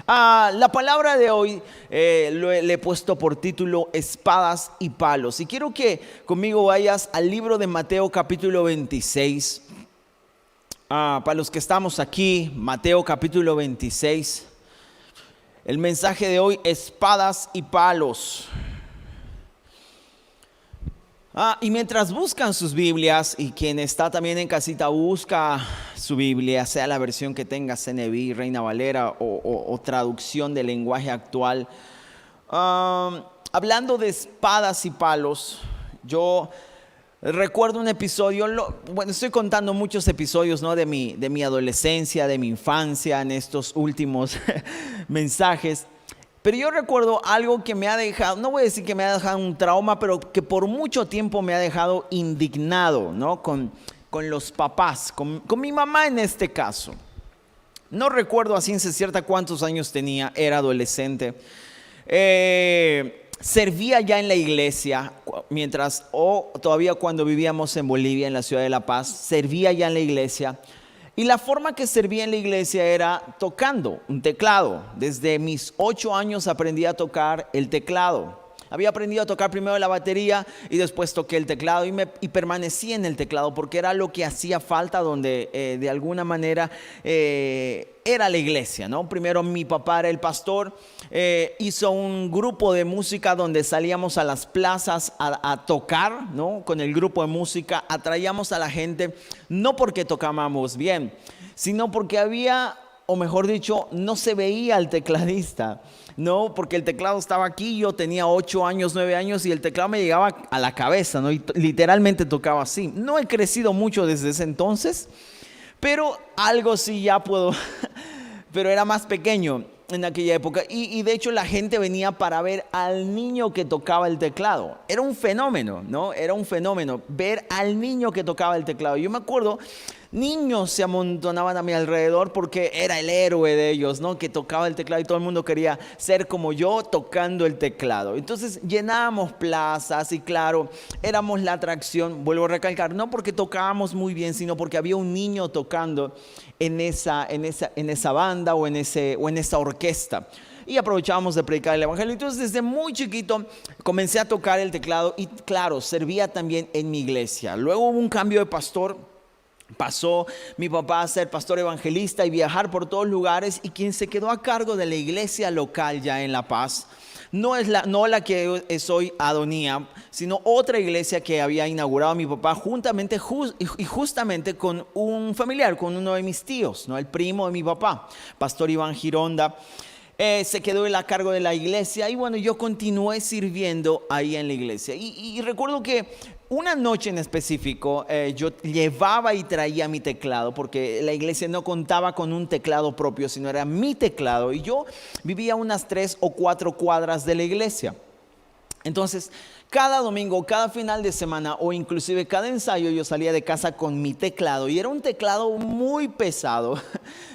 La palabra de hoy le he puesto por título Espadas y Palos. Y quiero que conmigo vayas al libro de Mateo capítulo 26. Para los que estamos aquí, Mateo capítulo 26. El mensaje de hoy, espadas y palos. Y mientras buscan sus Biblias, y quien está también en casita busca su Biblia, sea la versión que tenga CNB, Reina Valera o traducción del lenguaje actual. Hablando de espadas y palos, yo recuerdo un episodio, estoy contando muchos episodios, ¿no? de mi adolescencia, de mi infancia en estos últimos mensajes. Pero yo recuerdo algo que me ha dejado, no voy a decir que me ha dejado un trauma, pero que por mucho tiempo me ha dejado indignado, ¿no? Con los papás, con mi mamá en este caso. No recuerdo a ciencia cierta cuántos años tenía, era adolescente. Servía ya en la iglesia, todavía cuando vivíamos en Bolivia, en la ciudad de La Paz, servía ya en la iglesia. Y la forma que servía en la iglesia era tocando un teclado. Desde mis 8 años aprendí a tocar el teclado. Había aprendido a tocar primero la batería y después toqué el teclado y permanecí en el teclado porque era lo que hacía falta donde de alguna manera era la iglesia, ¿no? Primero mi papá era el pastor, hizo un grupo de música donde salíamos a las plazas a tocar, ¿no? Con el grupo de música atraíamos a la gente no porque tocábamos bien, sino porque había, o mejor dicho, no se veía al tecladista. No, porque el teclado estaba aquí, yo tenía 8 años, 9 años y el teclado me llegaba a la cabeza, ¿no? Y literalmente tocaba así. No he crecido mucho desde ese entonces, pero algo sí ya puedo, pero era más pequeño en aquella época. Y de hecho la gente venía para ver al niño que tocaba el teclado. Era un fenómeno, ¿no? Era un fenómeno ver al niño que tocaba el teclado. Yo me acuerdo, niños se amontonaban a mi alrededor porque era el héroe de ellos, ¿no? Que tocaba el teclado y todo el mundo quería ser como yo tocando el teclado. Entonces llenábamos plazas y claro, éramos la atracción, vuelvo a recalcar, no porque tocábamos muy bien, sino porque había un niño tocando en esa banda o en esa orquesta. Y aprovechábamos de predicar el evangelio. Entonces desde muy chiquito comencé a tocar el teclado y claro, servía también en mi iglesia. Luego hubo un cambio de pastor. Pasó mi papá a ser pastor evangelista y viajar por todos lugares, y quien se quedó a cargo de la iglesia local ya en La Paz no la que es hoy Adonía, sino otra iglesia que había inaugurado mi papá justamente con un familiar, con uno de mis tíos, ¿no? El primo de mi papá, pastor Iván Gironda. Se quedó a cargo de la iglesia y bueno, yo continué sirviendo ahí en la iglesia. Y recuerdo que una noche en específico yo llevaba y traía mi teclado porque la iglesia no contaba con un teclado propio, sino era mi teclado. Y yo vivía unas 3 o 4 cuadras de la iglesia. Entonces, cada domingo, cada final de semana o inclusive cada ensayo yo salía de casa con mi teclado y era un teclado muy pesado.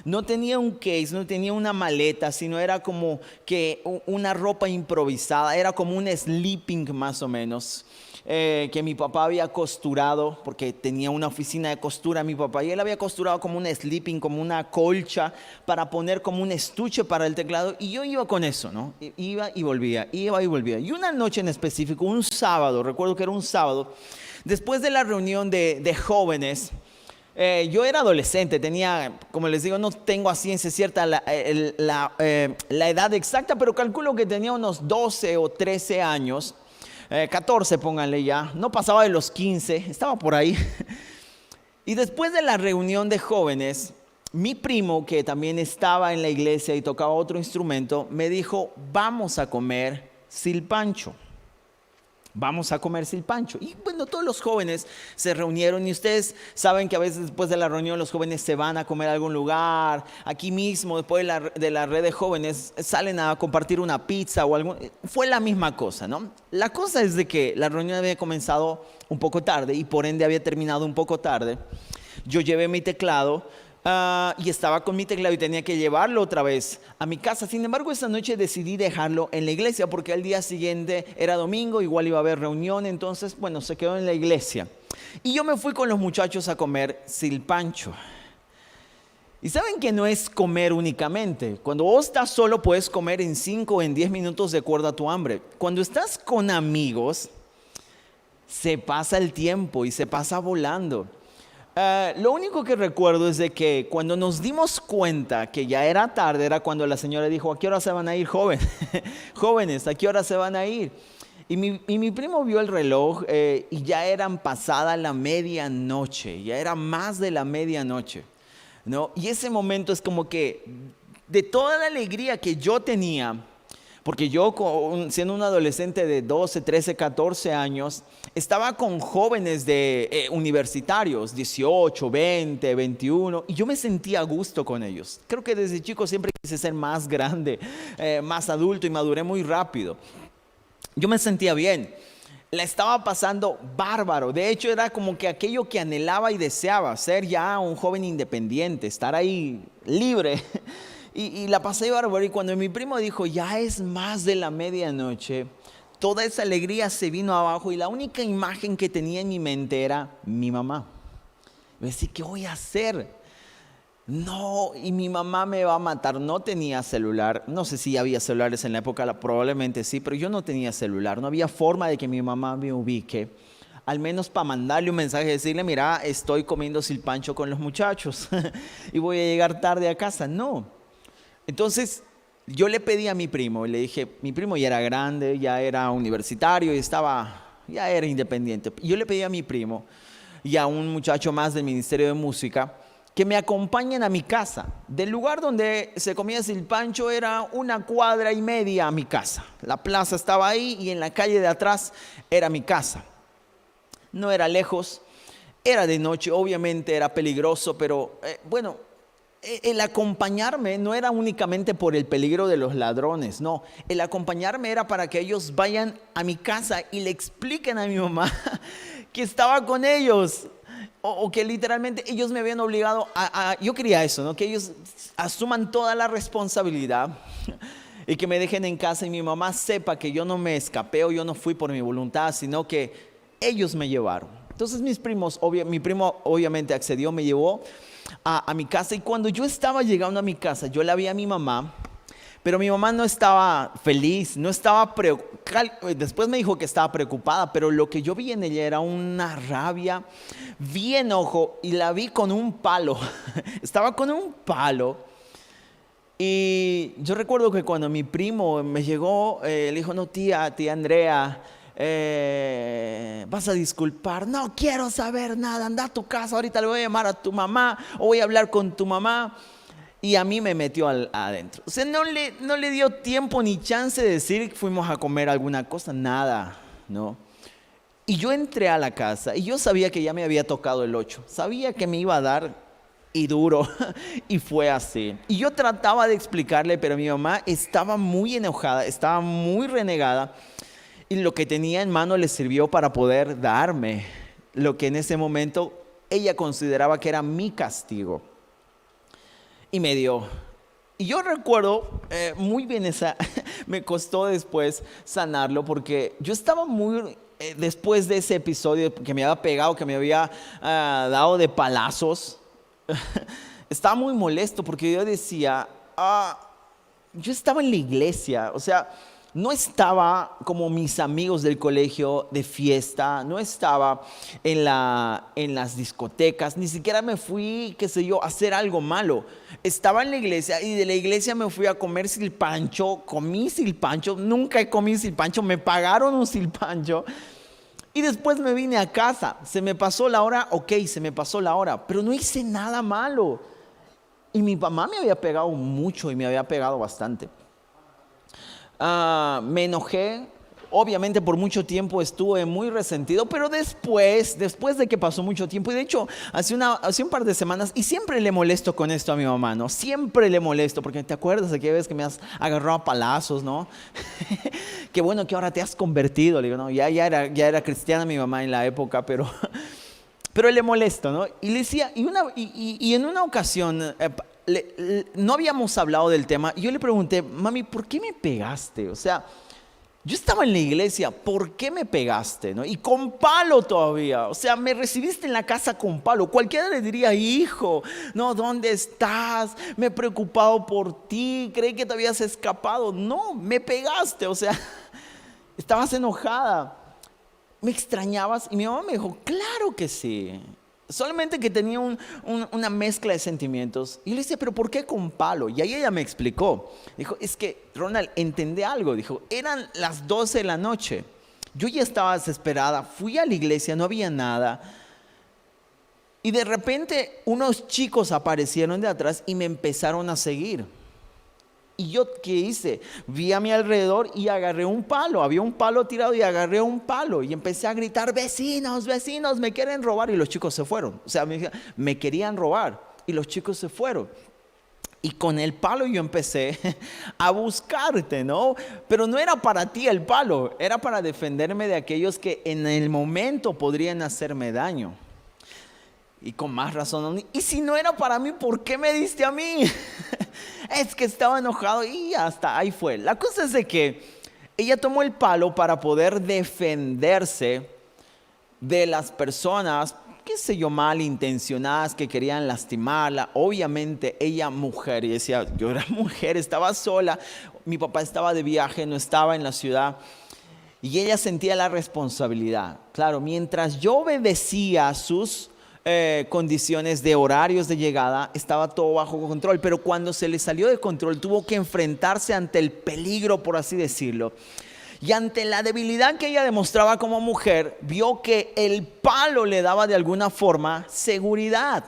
No tenía un case, no tenía una maleta, sino era como que una ropa improvisada, era como un sleeping más o menos. Que mi papá había costurado, porque tenía una oficina de costura mi papá, y él había costurado como un sleeping, como una colcha para poner como un estuche para el teclado, y yo iba con eso, ¿no? Iba y volvía. Y una noche en específico, un sábado, recuerdo que era un sábado, después de la reunión de jóvenes, yo era adolescente, tenía, como les digo, no tengo a ciencia cierta la edad exacta, pero calculo que tenía unos 12 o 13 años. 14 pónganle ya, no pasaba de los 15, estaba por ahí. Y después de la reunión de jóvenes, mi primo, que también estaba en la iglesia y tocaba otro instrumento, me dijo, vamos a comer silpancho. Vamos a comer silpancho. Y bueno, todos los jóvenes se reunieron y ustedes saben que a veces después de la reunión los jóvenes se van a comer a algún lugar. Aquí mismo, después de la red de jóvenes, salen a compartir una pizza o algo. Fue la misma cosa, ¿no? La cosa es de que la reunión había comenzado un poco tarde y por ende había terminado un poco tarde. Yo llevé mi teclado. Y estaba con mi teclado y tenía que llevarlo otra vez a mi casa. Sin embargo, esa noche decidí dejarlo en la iglesia porque al día siguiente era domingo, igual iba a haber reunión, entonces, bueno, se quedó en la iglesia. Y yo me fui con los muchachos a comer silpancho. Y saben que no es comer únicamente. Cuando vos estás solo puedes comer en 5 o en 10 minutos de acuerdo a tu hambre. Cuando estás con amigos, se pasa el tiempo y se pasa volando. Lo único que recuerdo es de que cuando nos dimos cuenta que ya era tarde, era cuando la señora dijo, ¿a qué hora se van a ir, jóvenes? ¿A qué hora se van a ir? Y mi primo vio el reloj y ya eran pasada la medianoche, ya era más de la medianoche, ¿no? Y ese momento es como que de toda la alegría que yo tenía, porque yo siendo un adolescente de 12, 13, 14 años, estaba con jóvenes universitarios, 18, 20, 21, y yo me sentía a gusto con ellos. Creo que desde chico siempre quise ser más grande, más adulto y maduré muy rápido. Yo me sentía bien, la estaba pasando bárbaro. De hecho, era como que aquello que anhelaba y deseaba, ser ya un joven independiente, estar ahí libre. Y la pasé bárbaro. Y cuando mi primo dijo, ya es más de la medianoche, toda esa alegría se vino abajo y la única imagen que tenía en mi mente era mi mamá. Me decía, ¿qué voy a hacer? No, y mi mamá me va a matar. No tenía celular. No sé si había celulares en la época, probablemente sí, pero yo no tenía celular. No había forma de que mi mamá me ubique. Al menos para mandarle un mensaje y decirle, mira, estoy comiendo silpancho con los muchachos y voy a llegar tarde a casa. No. Entonces yo le pedí a mi primo y le dije, mi primo ya era grande, ya era universitario y ya era independiente. Yo le pedí a mi primo y a un muchacho más del Ministerio de Música que me acompañen a mi casa. Del lugar donde se comía silpancho era 1,5 cuadras a mi casa. La plaza estaba ahí y en la calle de atrás era mi casa. No era lejos, era de noche, obviamente era peligroso, pero bueno, el acompañarme no era únicamente por el peligro de los ladrones, no. El acompañarme era para que ellos vayan a mi casa y le expliquen a mi mamá que estaba con ellos. O que literalmente ellos me habían obligado yo quería eso, ¿no? Que ellos asuman toda la responsabilidad y que me dejen en casa y mi mamá sepa que yo no me escapé o yo no fui por mi voluntad, sino que ellos me llevaron. Entonces mi primo obviamente accedió, me llevó a mi casa y cuando yo estaba llegando a mi casa, yo la vi a mi mamá, pero mi mamá no estaba feliz, no estaba después me dijo que estaba preocupada, pero lo que yo vi en ella era una rabia, vi enojo y la vi con un palo, estaba con un palo. Y yo recuerdo que cuando mi primo me llegó, le dijo, no tía Andrea, vas a disculpar, no quiero saber nada, anda a tu casa, ahorita le voy a llamar a tu mamá o voy a hablar con tu mamá. Y a mí me metió adentro. O sea, no le dio tiempo ni chance de decir que fuimos a comer alguna cosa, nada, ¿no? Y yo entré a la casa y yo sabía que ya me había tocado el 8. Sabía que me iba a dar y duro. Y fue así. Y yo trataba de explicarle, pero mi mamá estaba muy enojada, estaba muy renegada. Y lo que tenía en mano le sirvió para poder darme lo que en ese momento ella consideraba que era mi castigo. Y me dio. Y yo recuerdo muy bien me costó después sanarlo porque yo estaba muy, después de ese episodio que me había pegado, que me había dado de palazos, estaba muy molesto porque yo decía, yo estaba en la iglesia, o sea, no estaba como mis amigos del colegio de fiesta, no estaba en las discotecas, ni siquiera me fui, qué sé yo, a hacer algo malo. Estaba en la iglesia y de la iglesia me fui a comer silpancho, comí silpancho, nunca he comido silpancho, me pagaron un silpancho. Y después me vine a casa, se me pasó la hora, se me pasó la hora, pero no hice nada malo. Y mi mamá me había pegado mucho y me había pegado bastante. Me enojé, obviamente por mucho tiempo estuve muy resentido, pero después de que pasó mucho tiempo, y de hecho hace un par de semanas, y siempre le molesto con esto a mi mamá, ¿no? Siempre le molesto, porque te acuerdas de aquella vez que me has agarrado a palazos, ¿no? Qué bueno que ahora te has convertido, le digo, ¿no? Ya era cristiana mi mamá en la época, pero le molesto, ¿no? Y le decía, y en una ocasión, no habíamos hablado del tema, y yo le pregunté, mami, ¿por qué me pegaste? O sea, yo estaba en la iglesia, ¿por qué me pegaste? ¿No? Y con palo todavía, o sea, me recibiste en la casa con palo. Cualquiera le diría, hijo, no, ¿dónde estás? Me he preocupado por ti, creí que te habías escapado. No, me pegaste, o sea, estabas enojada, me extrañabas. Y mi mamá me dijo, claro que sí. Solamente que tenía una mezcla de sentimientos. Y yo le decía, ¿pero por qué con palo? Y ahí ella me explicó. Dijo, es que, Ronald, entendí algo. Dijo, eran las 12 de la noche. Yo ya estaba desesperada. Fui a la iglesia, no había nada. Y de repente unos chicos aparecieron de atrás y me empezaron a seguir. ¿Y yo qué hice? Vi a mi alrededor y agarré un palo. Había un palo tirado y agarré un palo. Y empecé a gritar, vecinos, vecinos, me quieren robar. Y los chicos se fueron. O sea, me querían robar. Y los chicos se fueron. Y con el palo yo empecé a buscarte, ¿no? Pero no era para ti el palo. Era para defenderme de aquellos que en el momento podrían hacerme daño. Y con más razón, y si no era para mí, ¿por qué me diste a mí? Es que estaba enojado y hasta ahí fue. La cosa es de que ella tomó el palo para poder defenderse de las personas, qué sé yo, malintencionadas que querían lastimarla. Obviamente ella mujer, y decía, yo era mujer, estaba sola, mi papá estaba de viaje, no estaba en la ciudad. Y ella sentía la responsabilidad. Claro, mientras yo obedecía sus condiciones de horarios de llegada, estaba todo bajo control, pero cuando se le salió de control tuvo que enfrentarse ante el peligro, por así decirlo, y ante la debilidad que ella demostraba como mujer, vio que el palo le daba de alguna forma seguridad,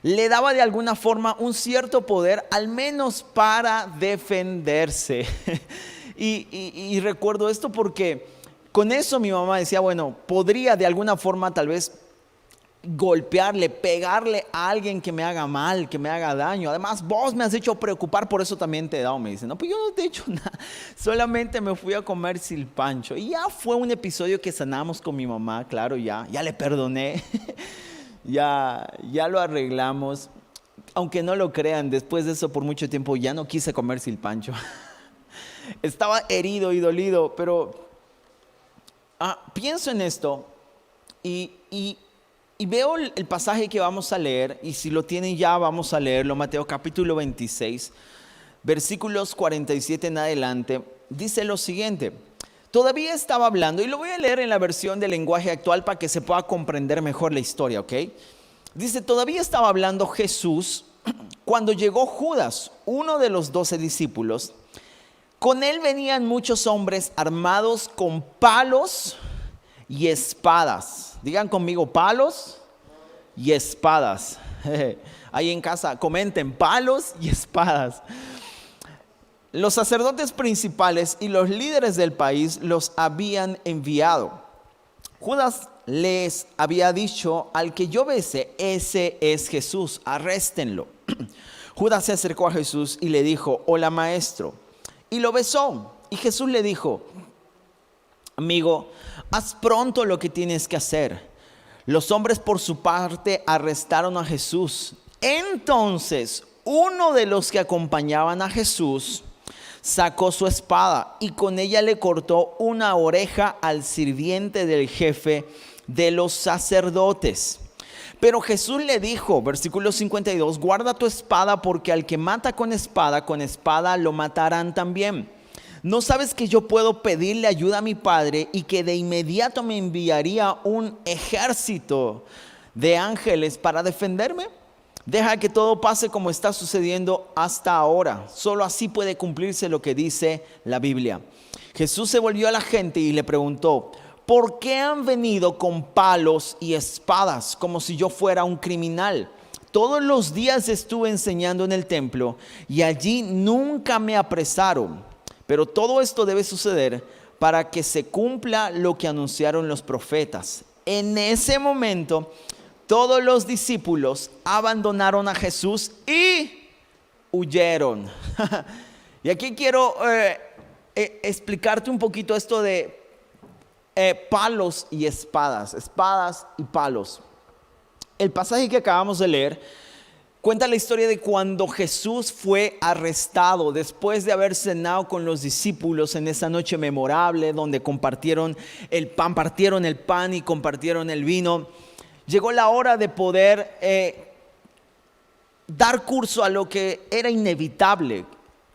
le daba de alguna forma un cierto poder, al menos para defenderse. Y recuerdo esto porque con eso mi mamá decía, bueno, podría de alguna forma tal vez golpearle, pegarle a alguien que me haga mal, que me haga daño. Además, vos me has hecho preocupar, por eso también te he dado. Me dice, no, pues yo no te he hecho nada, solamente me fui a comer silpancho. Y ya fue un episodio que sanamos con mi mamá, claro, ya le perdoné, ya lo arreglamos. Aunque no lo crean, después de eso por mucho tiempo ya no quise comer silpancho. Estaba herido y dolido, pero pienso en esto y veo el pasaje que vamos a leer, y si lo tienen ya vamos a leerlo, Mateo capítulo 26, versículos 47 en adelante, dice lo siguiente. Todavía estaba hablando, y lo voy a leer en la versión del lenguaje actual para que se pueda comprender mejor la historia, ¿ok? Dice, todavía estaba hablando Jesús cuando llegó Judas, uno de los 12 discípulos. Con él venían muchos hombres armados con palos y espadas. Digan conmigo, palos y espadas. Ahí en casa comenten, palos y espadas. Los sacerdotes principales y los líderes del país los habían enviado. Judas les había dicho, al que yo bese, ese es Jesús, arréstenlo. Judas se acercó a Jesús y le dijo, hola maestro, y lo besó. Y Jesús le dijo, amigo, haz pronto lo que tienes que hacer. Los hombres por su parte arrestaron a Jesús. Entonces uno de los que acompañaban a Jesús sacó su espada y con ella le cortó una oreja al sirviente del jefe de los sacerdotes. Pero Jesús le dijo, versículo 52, guarda tu espada, porque al que mata con espada lo matarán también. ¿No sabes que yo puedo pedirle ayuda a mi Padre y que de inmediato me enviaría un ejército de ángeles para defenderme? Deja que todo pase como está sucediendo hasta ahora. Solo así puede cumplirse lo que dice la Biblia. Jesús se volvió a la gente y le preguntó, ¿por qué han venido con palos y espadas como si yo fuera un criminal? Todos los días estuve enseñando en el templo y allí nunca me apresaron. Pero todo esto debe suceder para que se cumpla lo que anunciaron los profetas. En ese momento, todos los discípulos abandonaron a Jesús y huyeron. Y aquí quiero explicarte un poquito esto de palos y espadas y palos. El pasaje que acabamos de leer Cuenta la historia de cuando Jesús fue arrestado después de haber cenado con los discípulos en esa noche memorable donde partieron el pan y compartieron el vino. Llegó la hora de poder dar curso a lo que era inevitable.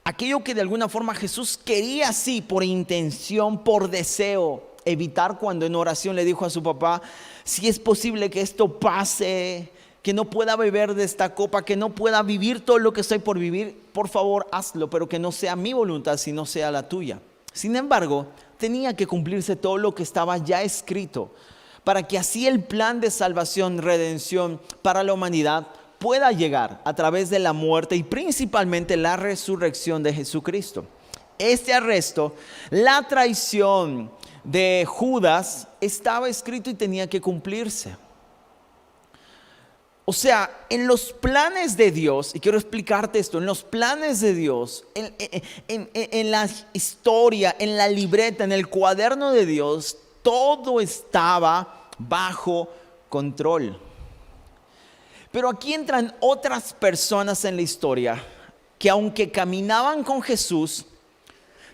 Aquello que de alguna forma Jesús quería, así por intención, por deseo, evitar, cuando en oración le dijo a su papá: si es posible que esto pase, que no pueda beber de esta copa, que no pueda vivir todo lo que estoy por vivir, por favor hazlo, pero que no sea mi voluntad, sino sea la tuya. Sin embargo, tenía que cumplirse todo lo que estaba ya escrito, para que así el plan de salvación, redención para la humanidad pueda llegar a través de la muerte y principalmente la resurrección de Jesucristo. Este arresto, la traición de Judas, estaba escrito y tenía que cumplirse. O sea, en los planes de Dios, y quiero explicarte esto, en los planes de Dios, en la historia, en la libreta, en el cuaderno de Dios, todo estaba bajo control. Pero aquí entran otras personas en la historia que, aunque caminaban con Jesús,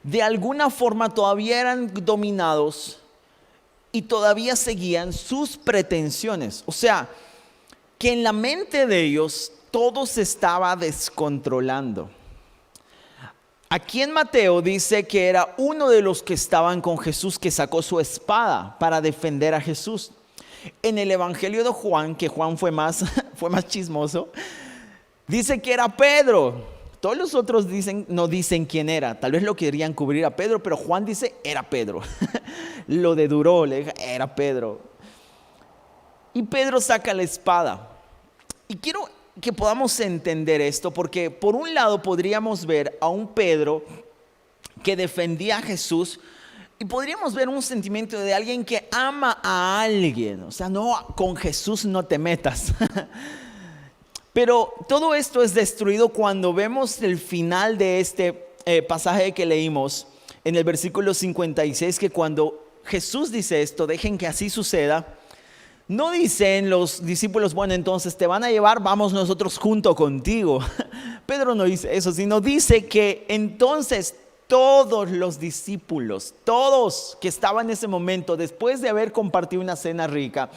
de alguna forma todavía eran dominados y todavía seguían sus pretensiones. O sea, que en la mente de ellos todo se estaba descontrolando. Aquí en Mateo dice que era uno de los que estaban con Jesús que sacó su espada para defender a Jesús. En el Evangelio de Juan, que Juan fue más chismoso, dice que era Pedro. Todos los otros no dicen quién era. Tal vez lo querían cubrir a Pedro, pero Juan dice era Pedro. Lo deduró, le dijo era Pedro. Y Pedro saca la espada. Y quiero que podamos entender esto, porque por un lado podríamos ver a un Pedro que defendía a Jesús, y podríamos ver un sentimiento de alguien que ama a alguien. O sea, no, con Jesús no te metas. Pero todo esto es destruido cuando vemos el final de este pasaje que leímos en el versículo 56, que cuando Jesús dice esto, dejen que así suceda. No dicen los discípulos, bueno, entonces te van a llevar, vamos nosotros junto contigo. Pedro no dice eso, sino dice que entonces todos los discípulos, todos que estaban en ese momento, después de haber compartido una cena rica,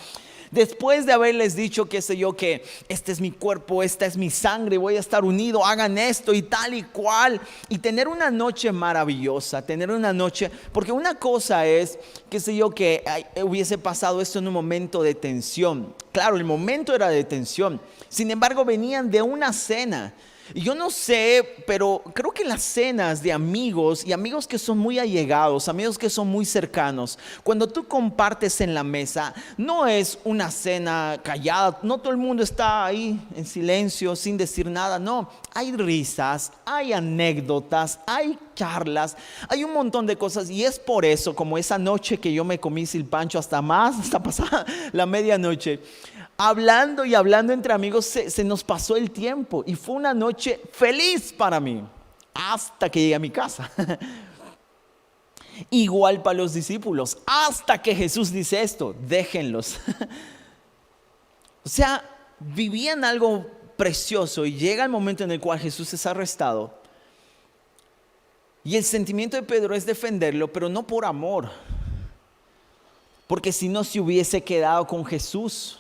después de haberles dicho, qué sé yo, que este es mi cuerpo, esta es mi sangre, voy a estar unido, hagan esto y tal y cual, y tener una noche maravillosa, tener una noche, porque una cosa es, qué sé yo, que hubiese pasado esto en un momento de tensión. Claro, el momento era de tensión, sin embargo venían de una cena. Y yo no sé, pero creo que las cenas de amigos y amigos que son muy allegados, amigos que son muy cercanos, cuando tú compartes en la mesa, no es una cena callada, no todo el mundo está ahí en silencio sin decir nada, no, hay risas, hay anécdotas, hay charlas, hay un montón de cosas, y es por eso, como esa noche que yo me comí silpancho hasta pasada la medianoche, hablando y hablando entre amigos, se nos pasó el tiempo y fue una noche feliz para mí hasta que llegué a mi casa. Igual para los discípulos, hasta que Jesús dice esto, déjenlos. O sea, vivían algo precioso y llega el momento en el cual Jesús es arrestado y el sentimiento de Pedro es defenderlo, pero no por amor, porque si no se hubiese quedado con Jesús.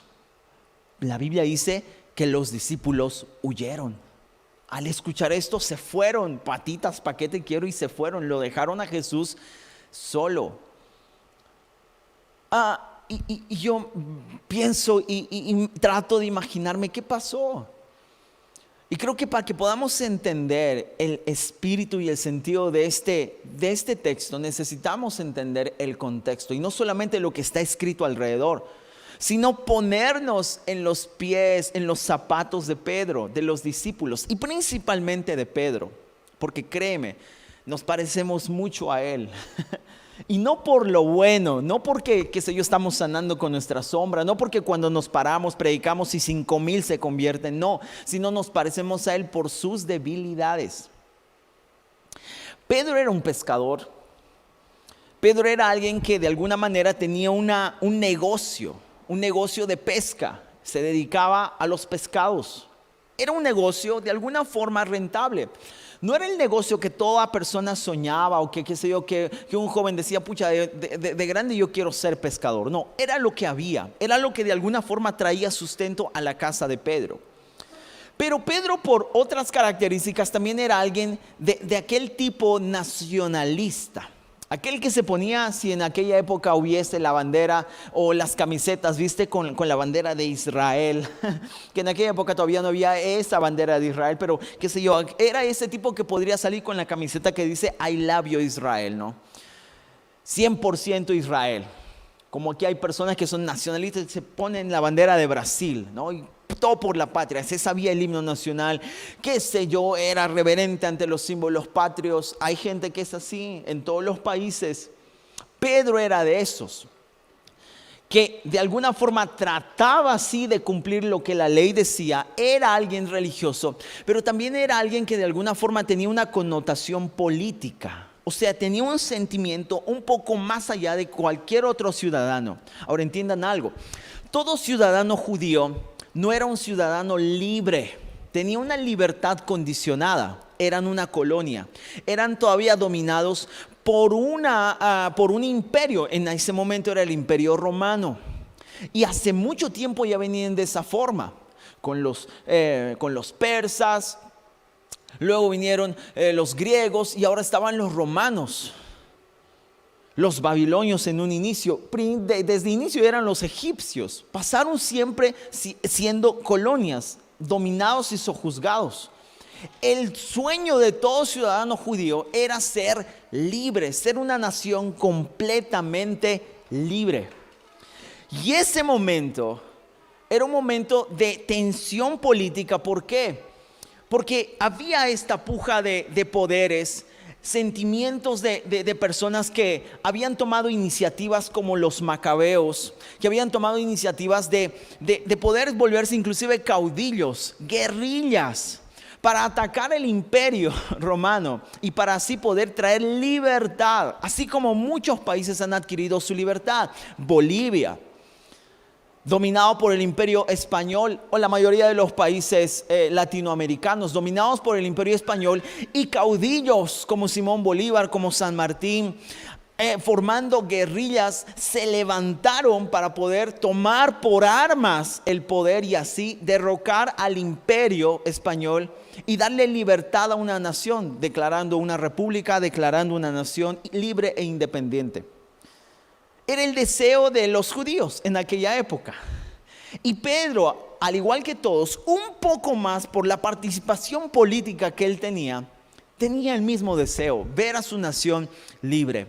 La Biblia dice que los discípulos huyeron. Al escuchar esto se fueron, patitas, paquete quiero, y se fueron, lo dejaron a Jesús solo. Y yo pienso y trato de imaginarme qué pasó. Y creo que para que podamos entender el espíritu y el sentido de este texto, necesitamos entender el contexto y no solamente lo que está escrito alrededor, sino ponernos en los pies, en los zapatos de Pedro, de los discípulos y principalmente de Pedro, porque créeme, nos parecemos mucho a él. Y no por lo bueno, no porque, qué sé yo, estamos sanando con nuestra sombra, no porque cuando nos paramos, predicamos y 5,000 se convierten, no, sino nos parecemos a él por sus debilidades. Pedro era un pescador. Pedro era alguien que de alguna manera tenía un negocio de pesca, se dedicaba a los pescados. era un negocio de alguna forma rentable. No era el negocio que toda persona soñaba o qué sé yo, que un joven decía, pucha, de grande yo quiero ser pescador. No, era lo que había, era lo que de alguna forma traía sustento a la casa de Pedro. Pero Pedro, por otras características, también era alguien de aquel tipo nacionalista. Aquel que se ponía, si en aquella época hubiese la bandera o las camisetas, viste, con la bandera de Israel, que en aquella época todavía no había esa bandera de Israel, pero qué sé yo, era ese tipo que podría salir con la camiseta que dice I love you Israel, ¿no? 100% Israel. Como aquí hay personas que son nacionalistas y se ponen la bandera de Brasil, ¿no? Y todo por la patria, se sabía el himno nacional, qué sé yo, era reverente ante los símbolos patrios. Hay gente que es así en todos los países. Pedro era de esos, que de alguna forma trataba así de cumplir lo que la ley decía. Era alguien religioso, pero también era alguien que de alguna forma tenía una connotación política. O sea, tenía un sentimiento un poco más allá de cualquier otro ciudadano. Ahora entiendan algo, todo ciudadano judío no era un ciudadano libre, tenía una libertad condicionada, eran una colonia, eran todavía dominados por un imperio. En ese momento era el imperio romano, y hace mucho tiempo ya venían de esa forma, con los persas, luego vinieron los griegos y ahora estaban los romanos. Los babilonios en un inicio, desde inicio eran los egipcios, pasaron siempre siendo colonias, dominados y sojuzgados. El sueño de todo ciudadano judío era ser libre, ser una nación completamente libre. Y ese momento era un momento de tensión política. ¿Por qué? Porque había esta puja de poderes, sentimientos de personas que habían tomado iniciativas como los macabeos, que habían tomado iniciativas de poder volverse inclusive caudillos, guerrillas, para atacar el imperio romano y para así poder traer libertad, así como muchos países han adquirido su libertad. Bolivia, dominado por el imperio español, o la mayoría de los países latinoamericanos dominados por el imperio español, y caudillos como Simón Bolívar, como San Martín, formando guerrillas, se levantaron para poder tomar por armas el poder y así derrocar al imperio español y darle libertad a una nación, declarando una república, declarando una nación libre e independiente. Era el deseo de los judíos en aquella época. Y Pedro, al igual que todos, un poco más por la participación política que él tenía el mismo deseo, ver a su nación libre.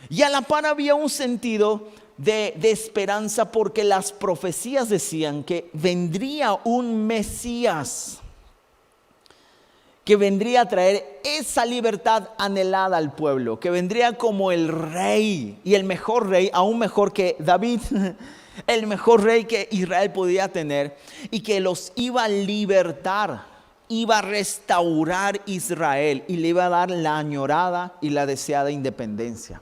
Y a la par había un sentido de esperanza, porque las profecías decían que vendría un Mesías, que vendría a traer esa libertad anhelada al pueblo, que vendría como el rey, y el mejor rey, aún mejor que David, el mejor rey que Israel podía tener, y que los iba a libertar, iba a restaurar Israel y le iba a dar la añorada y la deseada independencia.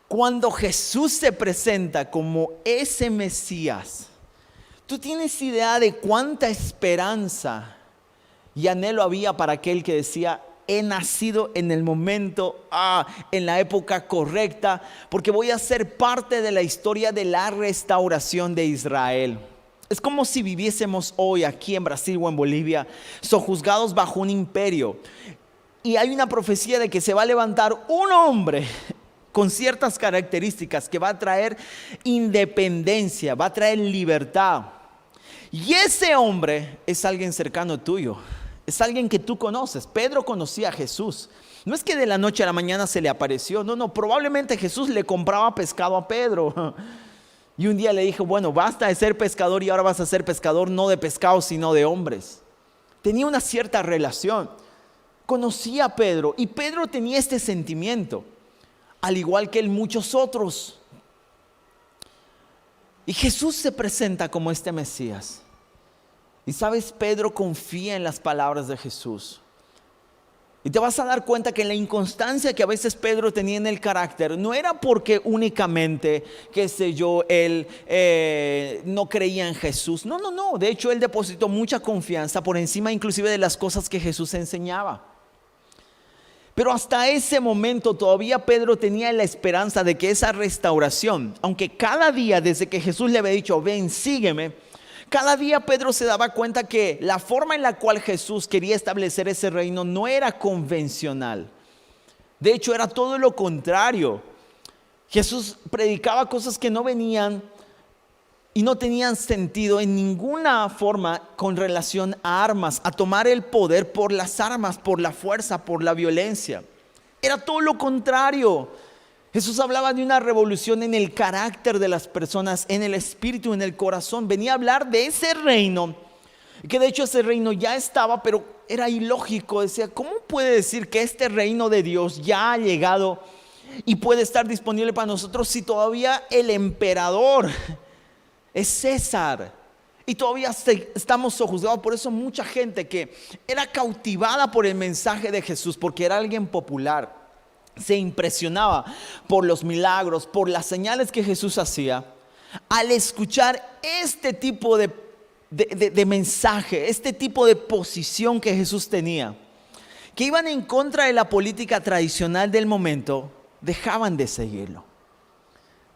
Cuando Jesús se presenta como ese Mesías, ¿tú tienes idea de cuánta esperanza y anhelo había para aquel que decía: he nacido en el momento, en la época correcta, porque voy a ser parte de la historia de la restauración de Israel? Es como si viviésemos hoy aquí en Brasil o en Bolivia, sojuzgados bajo un imperio, y hay una profecía de que se va a levantar un hombre con ciertas características que va a traer independencia, va a traer libertad. Y ese hombre es alguien cercano tuyo, es alguien que tú conoces. Pedro conocía a Jesús. No es que de la noche a la mañana se le apareció. No, probablemente Jesús le compraba pescado a Pedro. Y un día le dijo: bueno, basta de ser pescador y ahora vas a ser pescador no de pescado sino de hombres. Tenía una cierta relación. Conocía a Pedro, y Pedro tenía este sentimiento, al igual que muchos otros. Y Jesús se presenta como este Mesías. Y sabes, Pedro confía en las palabras de Jesús. Y te vas a dar cuenta que la inconstancia que a veces Pedro tenía en el carácter no era porque únicamente, qué sé yo, él no creía en Jesús. No, no, no. De hecho, él depositó mucha confianza por encima inclusive de las cosas que Jesús enseñaba. Pero hasta ese momento todavía Pedro tenía la esperanza de que esa restauración, aunque cada día desde que Jesús le había dicho, ven, sígueme, cada día Pedro se daba cuenta que la forma en la cual Jesús quería establecer ese reino no era convencional. De hecho, era todo lo contrario. Jesús predicaba cosas que no venían y no tenían sentido en ninguna forma con relación a armas, a tomar el poder por las armas, por la fuerza, por la violencia. Era todo lo contrario. Jesús hablaba de una revolución en el carácter de las personas, en el espíritu, en el corazón. Venía a hablar de ese reino, que de hecho ese reino ya estaba, pero era ilógico. Decía, ¿cómo puede decir que este reino de Dios ya ha llegado y puede estar disponible para nosotros si todavía el emperador es César? Y todavía estamos sojuzgados. Por eso mucha gente que era cautivada por el mensaje de Jesús, porque era alguien popular, se impresionaba por los milagros, por las señales que Jesús hacía. Al escuchar este tipo de mensaje, este tipo de posición que Jesús tenía, que iban en contra de la política tradicional del momento, dejaban de seguirlo.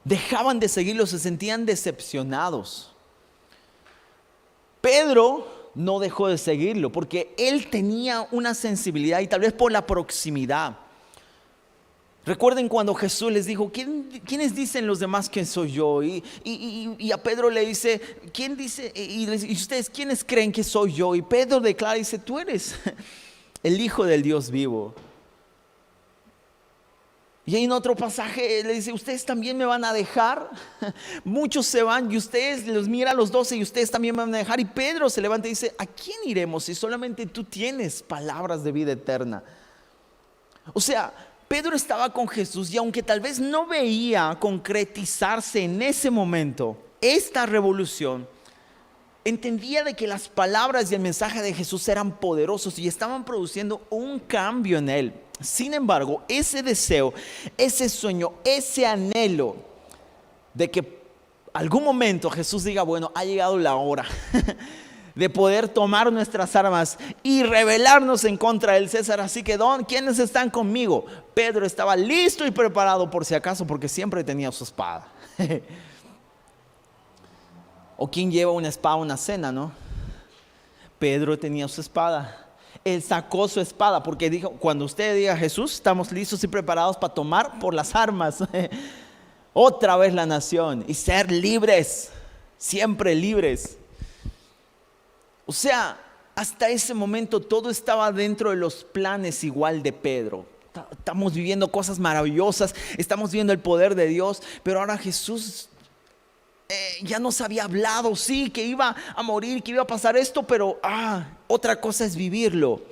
Dejaban de seguirlo, se sentían decepcionados. Pedro no dejó de seguirlo porque él tenía una sensibilidad, y tal vez por la proximidad. Recuerden cuando Jesús les dijo, ¿quiénes dicen los demás que soy yo? Y a Pedro le dice, ¿quién dice? Y ustedes, ¿quiénes creen que soy yo? Y Pedro declara y dice, tú eres el Hijo del Dios vivo. Y en otro pasaje le dice, ¿ustedes también me van a dejar? Muchos se van y ustedes los mira a los 12 y ustedes también me van a dejar. Y Pedro se levanta y dice, ¿a quién iremos si solamente tú tienes palabras de vida eterna? O sea, Pedro estaba con Jesús y aunque tal vez no veía concretizarse en ese momento esta revolución, entendía de que las palabras y el mensaje de Jesús eran poderosos y estaban produciendo un cambio en él. Sin embargo, ese deseo, ese sueño, ese anhelo de que algún momento Jesús diga, bueno, ha llegado la hora de poder tomar nuestras armas y rebelarnos en contra del César. Así que, ¿quiénes están conmigo? Pedro estaba listo y preparado por si acaso, porque siempre tenía su espada. ¿O quién lleva una espada a una cena, no? Pedro tenía su espada. Él sacó su espada porque dijo, cuando usted diga Jesús, estamos listos y preparados para tomar por las armas otra vez la nación y ser libres, siempre libres. O sea, hasta ese momento todo estaba dentro de los planes igual de Pedro. Estamos viviendo cosas maravillosas, estamos viendo el poder de Dios, pero ahora Jesús ya nos había hablado, sí, que iba a morir, que iba a pasar esto, pero otra cosa es vivirlo.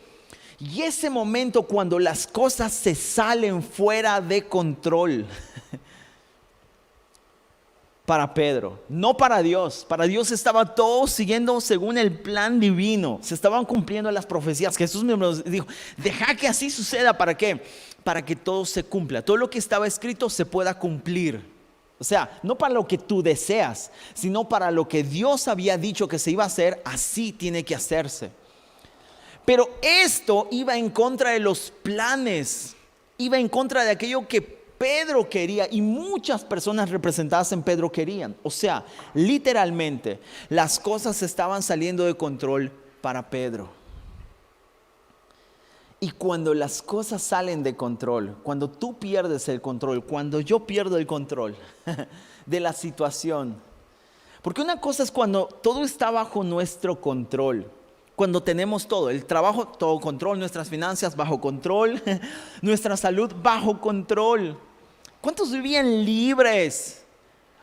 Y ese momento cuando las cosas se salen fuera de control para Pedro, no para Dios. Para Dios estaba todo siguiendo según el plan divino. Se estaban cumpliendo las profecías. Jesús mismo dijo, deja que así suceda. ¿Para qué? Para que todo se cumpla. Todo lo que estaba escrito se pueda cumplir. O sea, no para lo que tú deseas, sino para lo que Dios había dicho que se iba a hacer, así tiene que hacerse. Pero esto iba en contra de los planes, iba en contra de aquello que Pedro quería y muchas personas representadas en Pedro querían. O sea, literalmente, las cosas estaban saliendo de control para Pedro. Y cuando las cosas salen de control, cuando tú pierdes el control, cuando yo pierdo el control de la situación, porque una cosa es cuando todo está bajo nuestro control, cuando tenemos todo, el trabajo, todo control, nuestras finanzas bajo control, nuestra salud bajo control. ¿Cuántos vivían libres?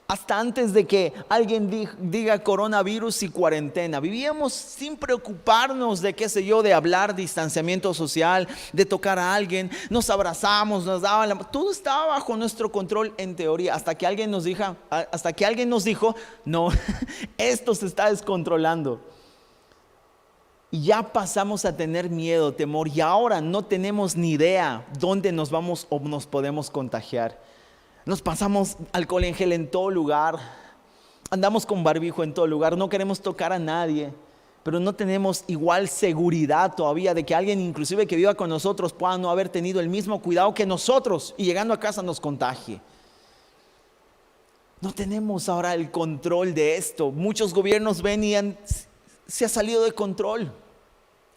Hasta antes de que alguien diga coronavirus y cuarentena, vivíamos sin preocuparnos de qué sé yo, de hablar, distanciamiento social, de tocar a alguien, nos abrazamos, nos daban todo estaba bajo nuestro control en teoría, hasta que alguien nos dijo, no, esto se está descontrolando. Y ya pasamos a tener miedo, temor, y ahora no tenemos ni idea dónde nos vamos o nos podemos contagiar. Nos pasamos alcohol en gel en todo lugar, andamos con barbijo en todo lugar, no queremos tocar a nadie, pero no tenemos igual seguridad todavía de que alguien inclusive que viva con nosotros pueda no haber tenido el mismo cuidado que nosotros y llegando a casa nos contagie. No tenemos ahora el control de esto. Muchos gobiernos ven y se ha salido de control.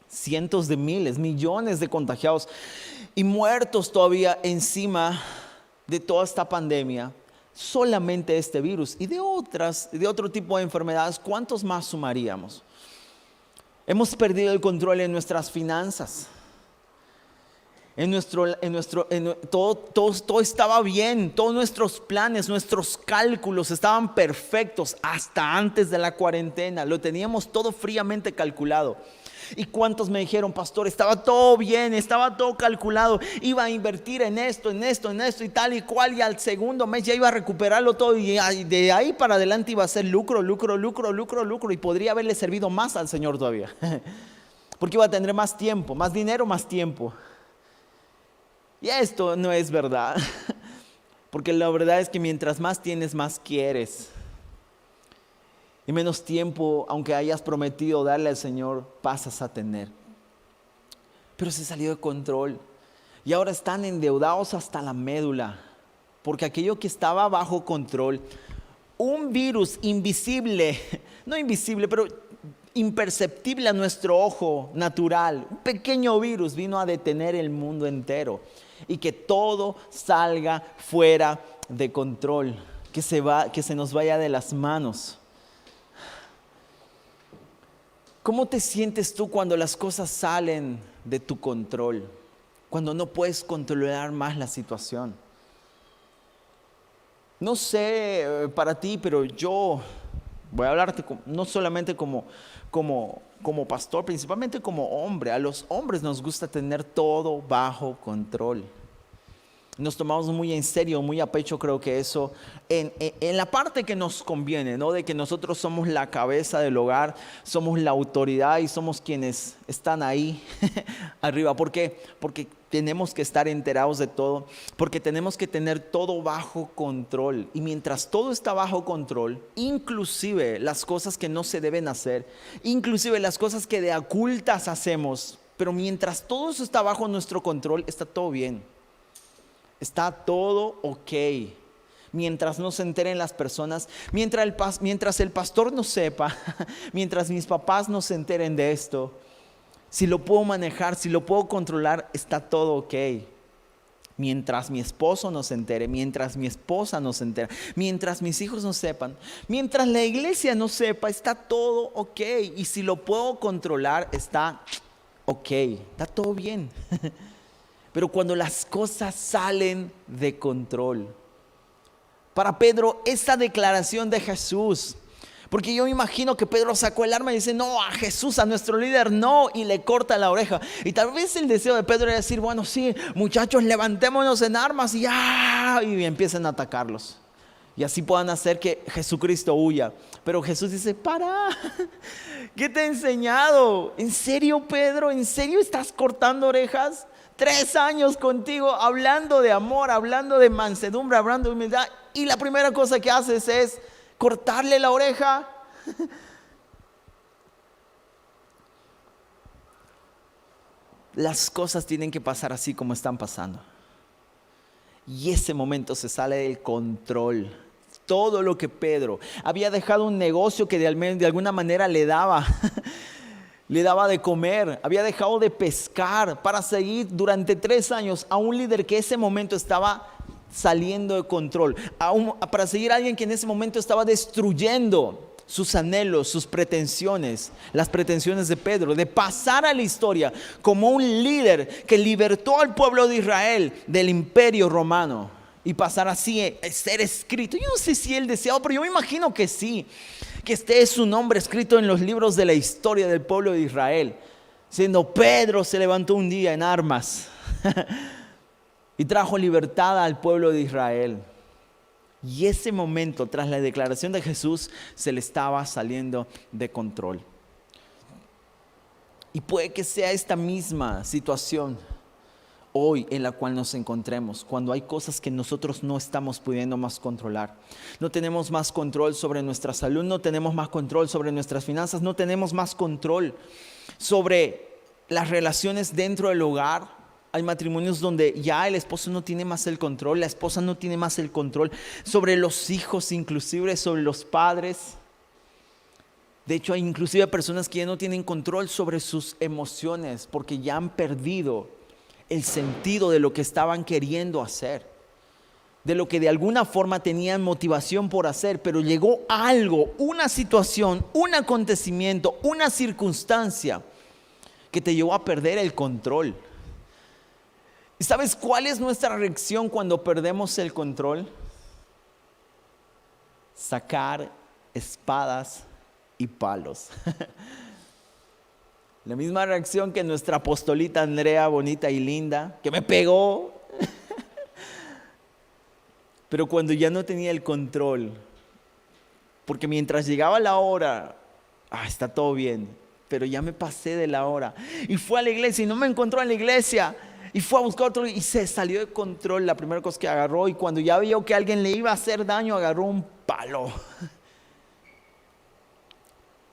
Cientos de miles, millones de contagiados y muertos todavía encima de toda esta pandemia. Solamente este virus y de otro tipo de enfermedades, ¿cuántos más sumaríamos? Hemos perdido el control en nuestras finanzas. Todo estaba bien, todos nuestros planes, nuestros cálculos estaban perfectos hasta antes de la cuarentena. Lo teníamos todo fríamente calculado. ¿Y cuántos me dijeron, pastor, estaba todo bien, estaba todo calculado, iba a invertir en esto y tal y cual, y al segundo mes ya iba a recuperarlo todo y de ahí para adelante iba a ser lucro, y podría haberle servido más al Señor todavía, porque iba a tener más tiempo, más dinero, más tiempo? Y esto no es verdad, porque la verdad es que mientras más tienes, más quieres. Y menos tiempo, aunque hayas prometido darle al Señor, pasas a tener. Pero se salió de control. Y ahora están endeudados hasta la médula. Porque aquello que estaba bajo control, un virus invisible, no invisible, pero imperceptible a nuestro ojo natural, un pequeño virus vino a detener el mundo entero. Y que todo salga fuera de control, que se nos vaya de las manos. ¿Cómo te sientes tú cuando las cosas salen de tu control? Cuando no puedes controlar más la situación. No sé para ti, pero yo voy a hablarte no solamente como pastor, principalmente como hombre. A los hombres nos gusta tener todo bajo control. Nos tomamos muy en serio, muy a pecho, creo que eso, en la parte que nos conviene, ¿no? De que nosotros somos la cabeza del hogar, somos la autoridad y somos quienes están ahí arriba. ¿Por qué? Porque tenemos que estar enterados de todo, porque tenemos que tener todo bajo control. Y mientras todo está bajo control, inclusive las cosas que no se deben hacer, inclusive las cosas que de ocultas hacemos, pero mientras todo eso está bajo nuestro control, está todo bien. Está todo ok. Mientras no se enteren las personas, mientras el pastor no sepa, mientras mis papás no se enteren de esto, si lo puedo manejar, si lo puedo controlar, está todo ok. Mientras mi esposo no se entere, mientras mi esposa no se entere, mientras mis hijos no sepan, mientras la iglesia no sepa, está todo ok. Y si lo puedo controlar, está ok, está todo bien. Pero cuando las cosas salen de control, para Pedro, esa declaración de Jesús, porque yo me imagino que Pedro sacó el arma y dice, no, a Jesús, a nuestro líder, no, y le corta la oreja. Y tal vez el deseo de Pedro era decir, bueno, sí, muchachos, levantémonos en armas y empiecen a atacarlos. Y así puedan hacer que Jesucristo huya. Pero Jesús dice, para, ¿qué te he enseñado? ¿En serio, Pedro? ¿En serio estás cortando orejas? 3 años contigo hablando de amor, hablando de mansedumbre, hablando de humildad, y la primera cosa que haces es cortarle la oreja. Las cosas tienen que pasar así como están pasando. Y ese momento se sale del control. Todo lo que Pedro había dejado, un negocio que de alguna manera le daba de comer, había dejado de pescar para seguir durante 3 años a un líder que en ese momento estaba saliendo de control, para seguir a alguien que en ese momento estaba destruyendo sus anhelos, sus pretensiones, las pretensiones de Pedro, de pasar a la historia como un líder que libertó al pueblo de Israel del imperio romano y pasar así a ser escrito. Yo no sé si él deseaba, pero yo me imagino que sí, que esté su nombre escrito en los libros de la historia del pueblo de Israel, siendo Pedro se levantó un día en armas y trajo libertad al pueblo de Israel. Y ese momento, tras la declaración de Jesús, se le estaba saliendo de control. Y puede que sea esta misma situación hoy en la cual nos encontremos, cuando hay cosas que nosotros no estamos pudiendo más controlar. No tenemos más control sobre nuestra salud, no tenemos más control sobre nuestras finanzas, no tenemos más control sobre las relaciones dentro del hogar. Hay matrimonios donde ya el esposo no tiene más el control, la esposa no tiene más el control sobre los hijos, inclusive sobre los padres. De hecho, hay inclusive personas que ya no tienen control sobre sus emociones porque ya han perdido el sentido de lo que estaban queriendo hacer, de lo que de alguna forma tenían motivación por hacer, pero llegó algo, una situación, un acontecimiento, una circunstancia que te llevó a perder el control. ¿Y sabes cuál es nuestra reacción cuando perdemos el control? Sacar espadas y palos. La misma reacción que nuestra apostolita Andrea, bonita y linda, que me pegó. Pero cuando ya no tenía el control, porque mientras llegaba la hora, está todo bien, pero ya me pasé de la hora. Y fue a la iglesia y no me encontró en la iglesia. Y fue a buscar otro y se salió de control. La primera cosa que agarró, y cuando ya vio que alguien le iba a hacer daño, agarró un palo.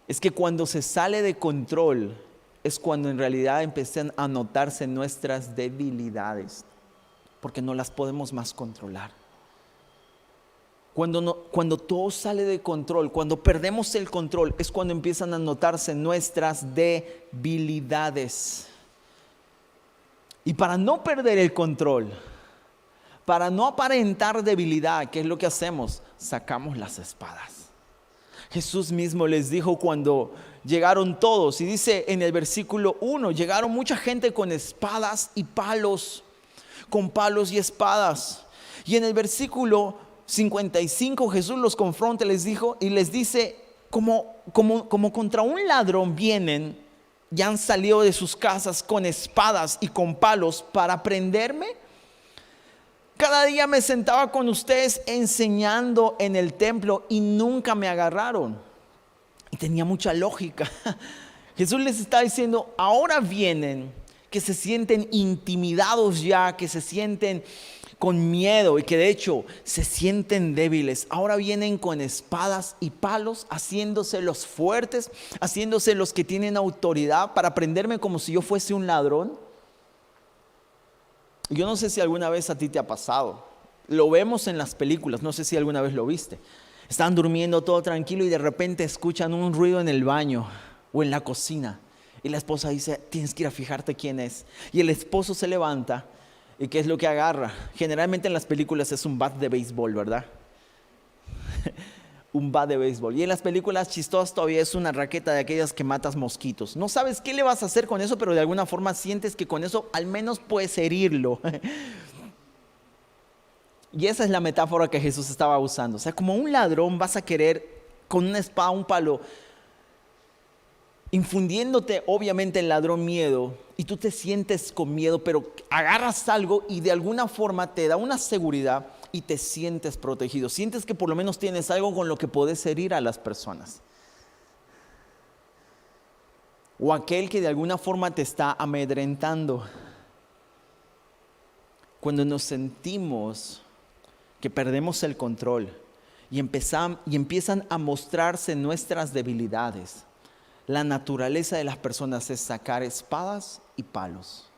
Es que cuando se sale de control, es cuando en realidad empiezan a notarse nuestras debilidades, porque no las podemos más controlar. Cuando todo sale de control, cuando perdemos el control, es cuando empiezan a notarse nuestras debilidades. Y para no perder el control, para no aparentar debilidad, ¿qué es lo que hacemos? Sacamos las espadas. Jesús mismo les dijo cuando llegaron todos, y dice en el versículo 1, llegaron mucha gente con espadas y palos, con palos y espadas. Y en el versículo 55 Jesús los confronta, les dijo y les dice, como contra un ladrón vienen, ya han salido de sus casas con espadas y con palos para prenderme. Cada día me sentaba con ustedes enseñando en el templo y nunca me agarraron. Y tenía mucha lógica. Jesús les está diciendo, ahora vienen que se sienten intimidados ya, que se sienten con miedo y que de hecho se sienten débiles. Ahora vienen con espadas y palos, haciéndose los fuertes, haciéndose los que tienen autoridad para prenderme como si yo fuese un ladrón. Yo no sé si alguna vez a ti te ha pasado. Lo vemos en las películas, no sé si alguna vez lo viste. Están durmiendo todo tranquilo y de repente escuchan un ruido en el baño o en la cocina. Y la esposa dice, tienes que ir a fijarte quién es. Y el esposo se levanta y ¿qué es lo que agarra? Generalmente en las películas es un bat de béisbol, ¿verdad? Un bat de béisbol. Y en las películas chistosas todavía es una raqueta de aquellas que matas mosquitos. No sabes qué le vas a hacer con eso, pero de alguna forma sientes que con eso al menos puedes herirlo. Y esa es la metáfora que Jesús estaba usando. O sea, como un ladrón vas a querer con una espada, un palo, infundiéndote obviamente el ladrón miedo, y tú te sientes con miedo, pero agarras algo y de alguna forma te da una seguridad y te sientes protegido. Sientes que por lo menos tienes algo con lo que puedes herir a las personas. O aquel que de alguna forma te está amedrentando. Cuando nos sentimos que perdemos el control y empiezan a mostrarse nuestras debilidades, la naturaleza de las personas es sacar espadas y palos.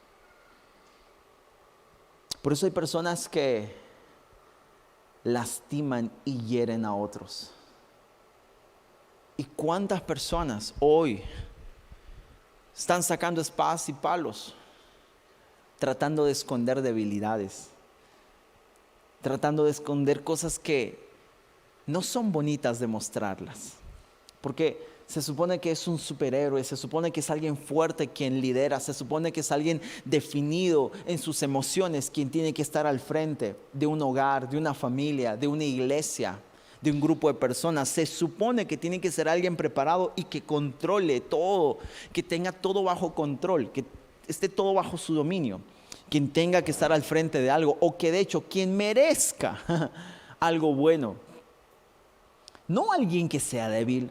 Por eso hay personas que lastiman y hieren a otros. ¿Y cuántas personas hoy están sacando espadas y palos, tratando de esconder debilidades, tratando de esconder cosas que no son bonitas de mostrarlas? Porque se supone que es un superhéroe, se supone que es alguien fuerte quien lidera, se supone que es alguien definido en sus emociones quien tiene que estar al frente de un hogar, de una familia, de una iglesia, de un grupo de personas. Se supone que tiene que ser alguien preparado y que controle todo, que tenga todo bajo control, que esté todo bajo su dominio, quien tenga que estar al frente de algo, o que de hecho quien merezca algo bueno. No alguien que sea débil,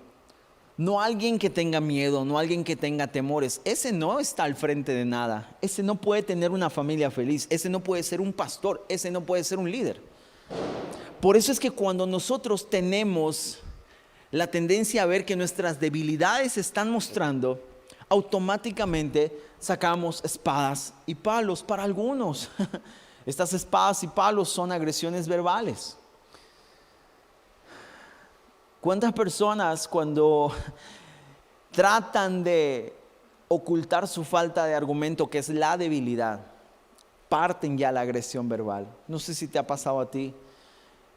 No alguien que tenga miedo, no alguien que tenga temores. Ese no está al frente de nada. Ese no puede tener una familia feliz. Ese no puede ser un pastor. Ese no puede ser un líder. Por eso es que cuando nosotros tenemos la tendencia a ver que nuestras debilidades se están mostrando, automáticamente sacamos espadas y palos para algunos. Estas espadas y palos son agresiones verbales. ¿Cuántas personas cuando tratan de ocultar su falta de argumento, que es la debilidad, parten ya la agresión verbal? No sé si te ha pasado a ti,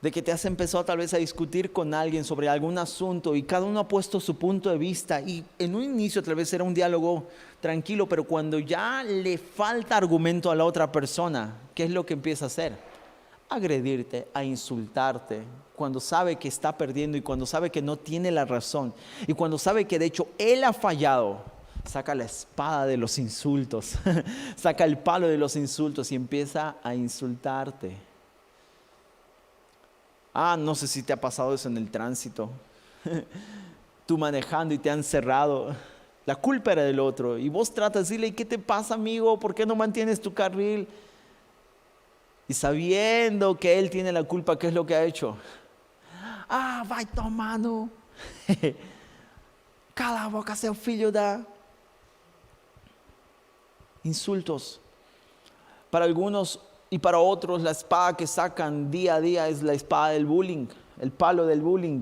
de que te has empezado tal vez a discutir con alguien sobre algún asunto y cada uno ha puesto su punto de vista y en un inicio tal vez era un diálogo tranquilo, pero cuando ya le falta argumento a la otra persona, ¿qué es lo que empieza a hacer? Agredirte, a insultarte, cuando sabe que está perdiendo y cuando sabe que no tiene la razón y cuando sabe que de hecho él ha fallado, saca la espada de los insultos, saca el palo de los insultos y empieza a insultarte. No sé si te ha pasado eso en el tránsito. Tú manejando y te han cerrado. La culpa era del otro. Y vos tratas de decirle, ¿qué te pasa, amigo? ¿Por qué no mantienes tu carril? Y sabiendo que él tiene la culpa, ¿qué es lo que ha hecho? Vai tomando. Cala a boca, seu filho da... Insultos. Para algunos y para otros, la espada que sacan día a día es la espada del bullying, el palo del bullying.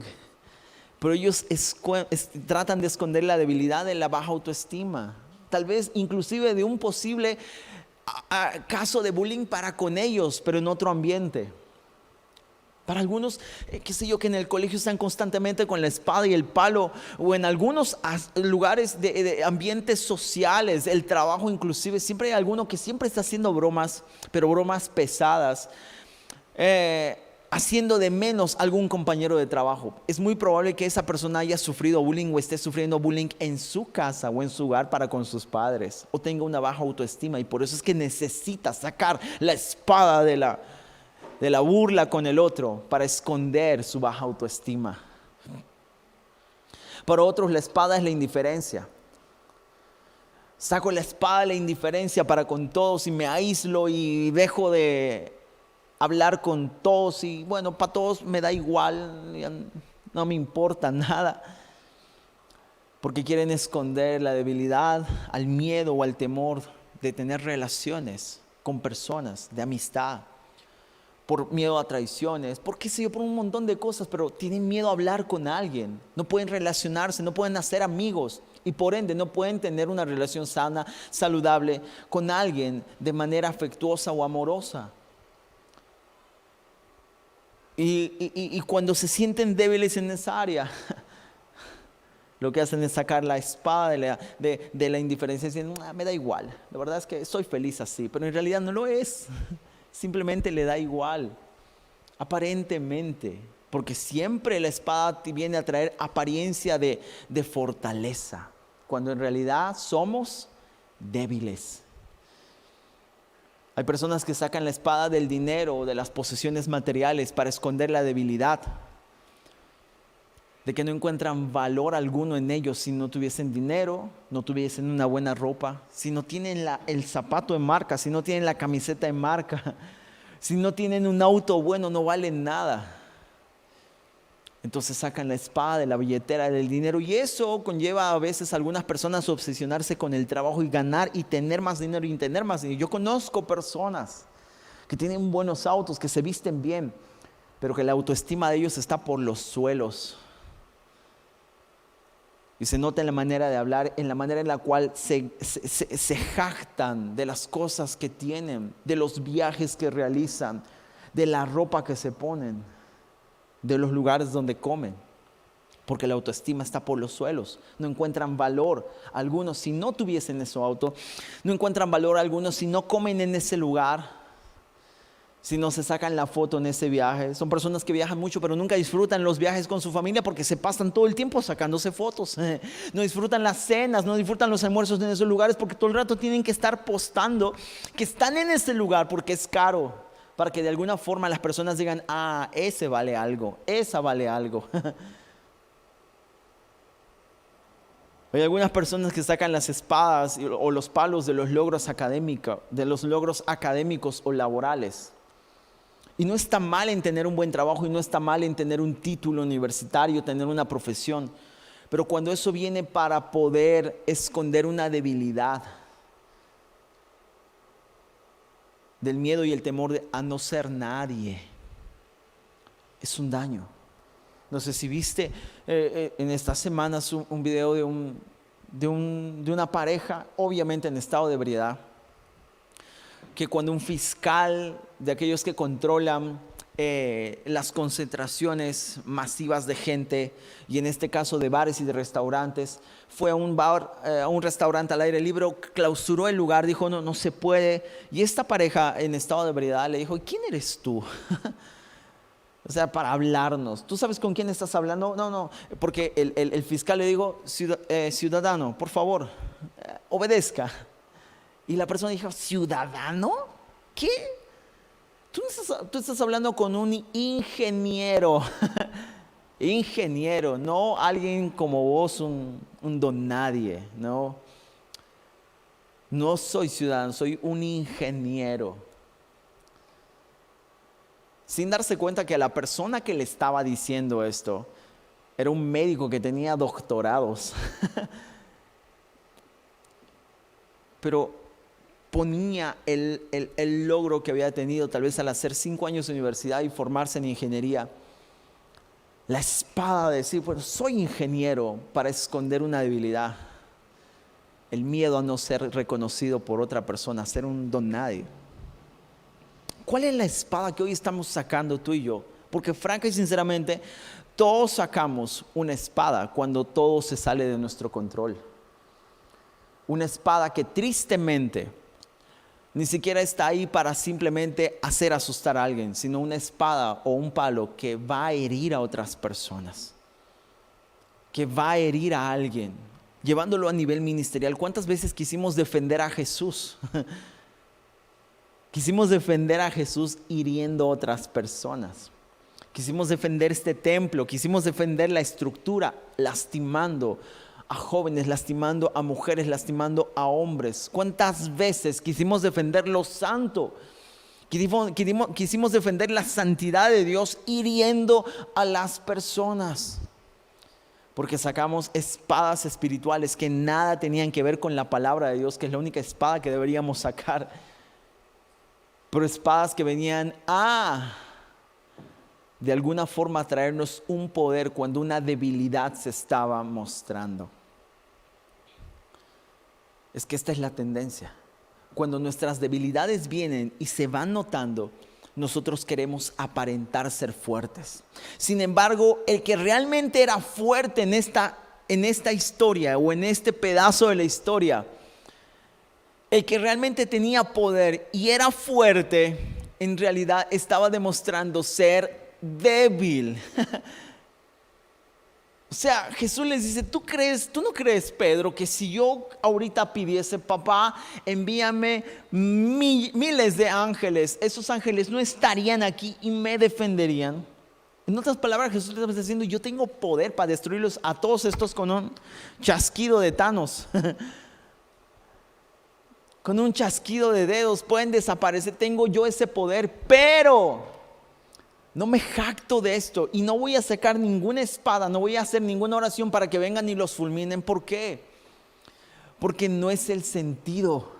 Pero ellos tratan de esconder la debilidad de la baja autoestima. Tal vez inclusive de un posible caso de bullying para con ellos, pero en otro ambiente. Para algunos, qué sé yo, que en el colegio están constantemente con la espada y el palo, o en algunos lugares de ambientes sociales, el trabajo inclusive, siempre hay alguno que siempre está haciendo bromas, pero bromas pesadas, haciendo de menos a algún compañero de trabajo. Es muy probable que esa persona haya sufrido bullying o esté sufriendo bullying en su casa o en su hogar para con sus padres, o tenga una baja autoestima y por eso es que necesita sacar la espada de la burla con el otro para esconder su baja autoestima. Para otros la espada es la indiferencia. Saco la espada de la indiferencia para con todos y me aíslo y dejo de hablar con todos y bueno, para todos me da igual, no me importa nada. Porque quieren esconder la debilidad, al miedo o al temor de tener relaciones con personas, de amistad. Por miedo a traiciones, por qué sé yo, por un montón de cosas, pero tienen miedo a hablar con alguien, no pueden relacionarse, no pueden hacer amigos y por ende no pueden tener una relación sana, saludable con alguien de manera afectuosa o amorosa. Y cuando se sienten débiles en esa área, lo que hacen es sacar la espada de la indiferencia y dicen, me da igual, la verdad es que soy feliz así, pero en realidad no lo es. Simplemente le da igual, aparentemente, porque siempre la espada viene a traer apariencia de fortaleza, cuando en realidad somos débiles. Hay personas que sacan la espada del dinero o de las posesiones materiales para esconder la debilidad, de que no encuentran valor alguno en ellos si no tuviesen dinero, no tuviesen una buena ropa, si no tienen el zapato de marca, si no tienen la camiseta de marca, si no tienen un auto bueno, no valen nada. Entonces sacan la espada de la billetera del dinero y eso conlleva a veces a algunas personas a obsesionarse con el trabajo y ganar y tener más dinero y tener más dinero. Yo conozco personas que tienen buenos autos, que se visten bien, pero que la autoestima de ellos está por los suelos. Y se nota en la manera de hablar, en la manera en la cual se jactan de las cosas que tienen, de los viajes que realizan, de la ropa que se ponen, de los lugares donde comen. Porque la autoestima está por los suelos. No encuentran valor algunos si no tuviesen ese auto. No encuentran valor algunos si no comen en ese lugar. Si no se sacan la foto en ese viaje. Son personas que viajan mucho pero nunca disfrutan los viajes con su familia porque se pasan todo el tiempo sacándose fotos. No disfrutan las cenas, no disfrutan los almuerzos en esos lugares porque todo el rato tienen que estar postando que están en ese lugar porque es caro, para que de alguna forma las personas digan, ese vale algo, esa vale algo. Hay algunas personas que sacan las espadas o los palos de los logros académicos o laborales. Y no está mal en tener un buen trabajo y no está mal en tener un título universitario, tener una profesión. Pero cuando eso viene para poder esconder una debilidad, del miedo y el temor a no ser nadie, es un daño. No sé si viste en estas semanas un video de una pareja, obviamente en estado de ebriedad, que cuando un fiscal de aquellos que controlan las concentraciones masivas de gente, y en este caso de bares y de restaurantes, fue a un restaurante al aire libre, clausuró el lugar, dijo no se puede, y esta pareja en estado de ebriedad le dijo: ¿quién eres tú? O sea, para hablarnos. ¿Tú sabes con quién estás hablando? No, porque el fiscal le dijo: ciudadano, por favor, obedezca. Y la persona dijo: ¿ciudadano? ¿Qué? Tú estás hablando con un ingeniero. Ingeniero, no alguien como vos, un don nadie. No soy ciudadano, soy un ingeniero. Sin darse cuenta que la persona que le estaba diciendo esto era un médico que tenía doctorados. Pero ponía el logro que había tenido tal vez al hacer 5 años de universidad y formarse en ingeniería, la espada de decir: bueno, soy ingeniero, para esconder una debilidad, el miedo a no ser reconocido por otra persona, a ser un don nadie. ¿Cuál es la espada que hoy estamos sacando tú y yo? Porque franca y sinceramente, todos sacamos una espada cuando todo se sale de nuestro control. Una espada que tristemente ni siquiera está ahí para simplemente hacer asustar a alguien, sino una espada o un palo que va a herir a otras personas, que va a herir a alguien, llevándolo a nivel ministerial. ¿Cuántas veces quisimos defender a Jesús? Quisimos defender a Jesús hiriendo a otras personas. Quisimos defender este templo, quisimos defender la estructura, lastimando a jóvenes, lastimando a mujeres, lastimando a hombres. ¿Cuántas veces quisimos defender lo santo? Quisimos defender la santidad de Dios hiriendo a las personas. Porque sacamos espadas espirituales que nada tenían que ver con la palabra de Dios, que es la única espada que deberíamos sacar. Pero espadas que venían de alguna forma traernos un poder cuando una debilidad se estaba mostrando. Es que esta es la tendencia. Cuando nuestras debilidades vienen y se van notando, nosotros queremos aparentar ser fuertes. Sin embargo, el que realmente era fuerte en esta historia o en este pedazo de la historia, el que realmente tenía poder y era fuerte, en realidad estaba demostrando ser débil. O sea, Jesús les dice: tú no crees, Pedro, que si yo ahorita pidiese: papá, envíame miles de ángeles, esos ángeles no estarían aquí y me defenderían? En otras palabras, Jesús les está diciendo: yo tengo poder para destruirlos a todos estos con un chasquido de Thanos. Con un chasquido de dedos pueden desaparecer. Tengo yo ese poder, pero no me jacto de esto y no voy a sacar ninguna espada, no voy a hacer ninguna oración para que vengan y los fulminen. ¿Por qué? Porque no es el sentido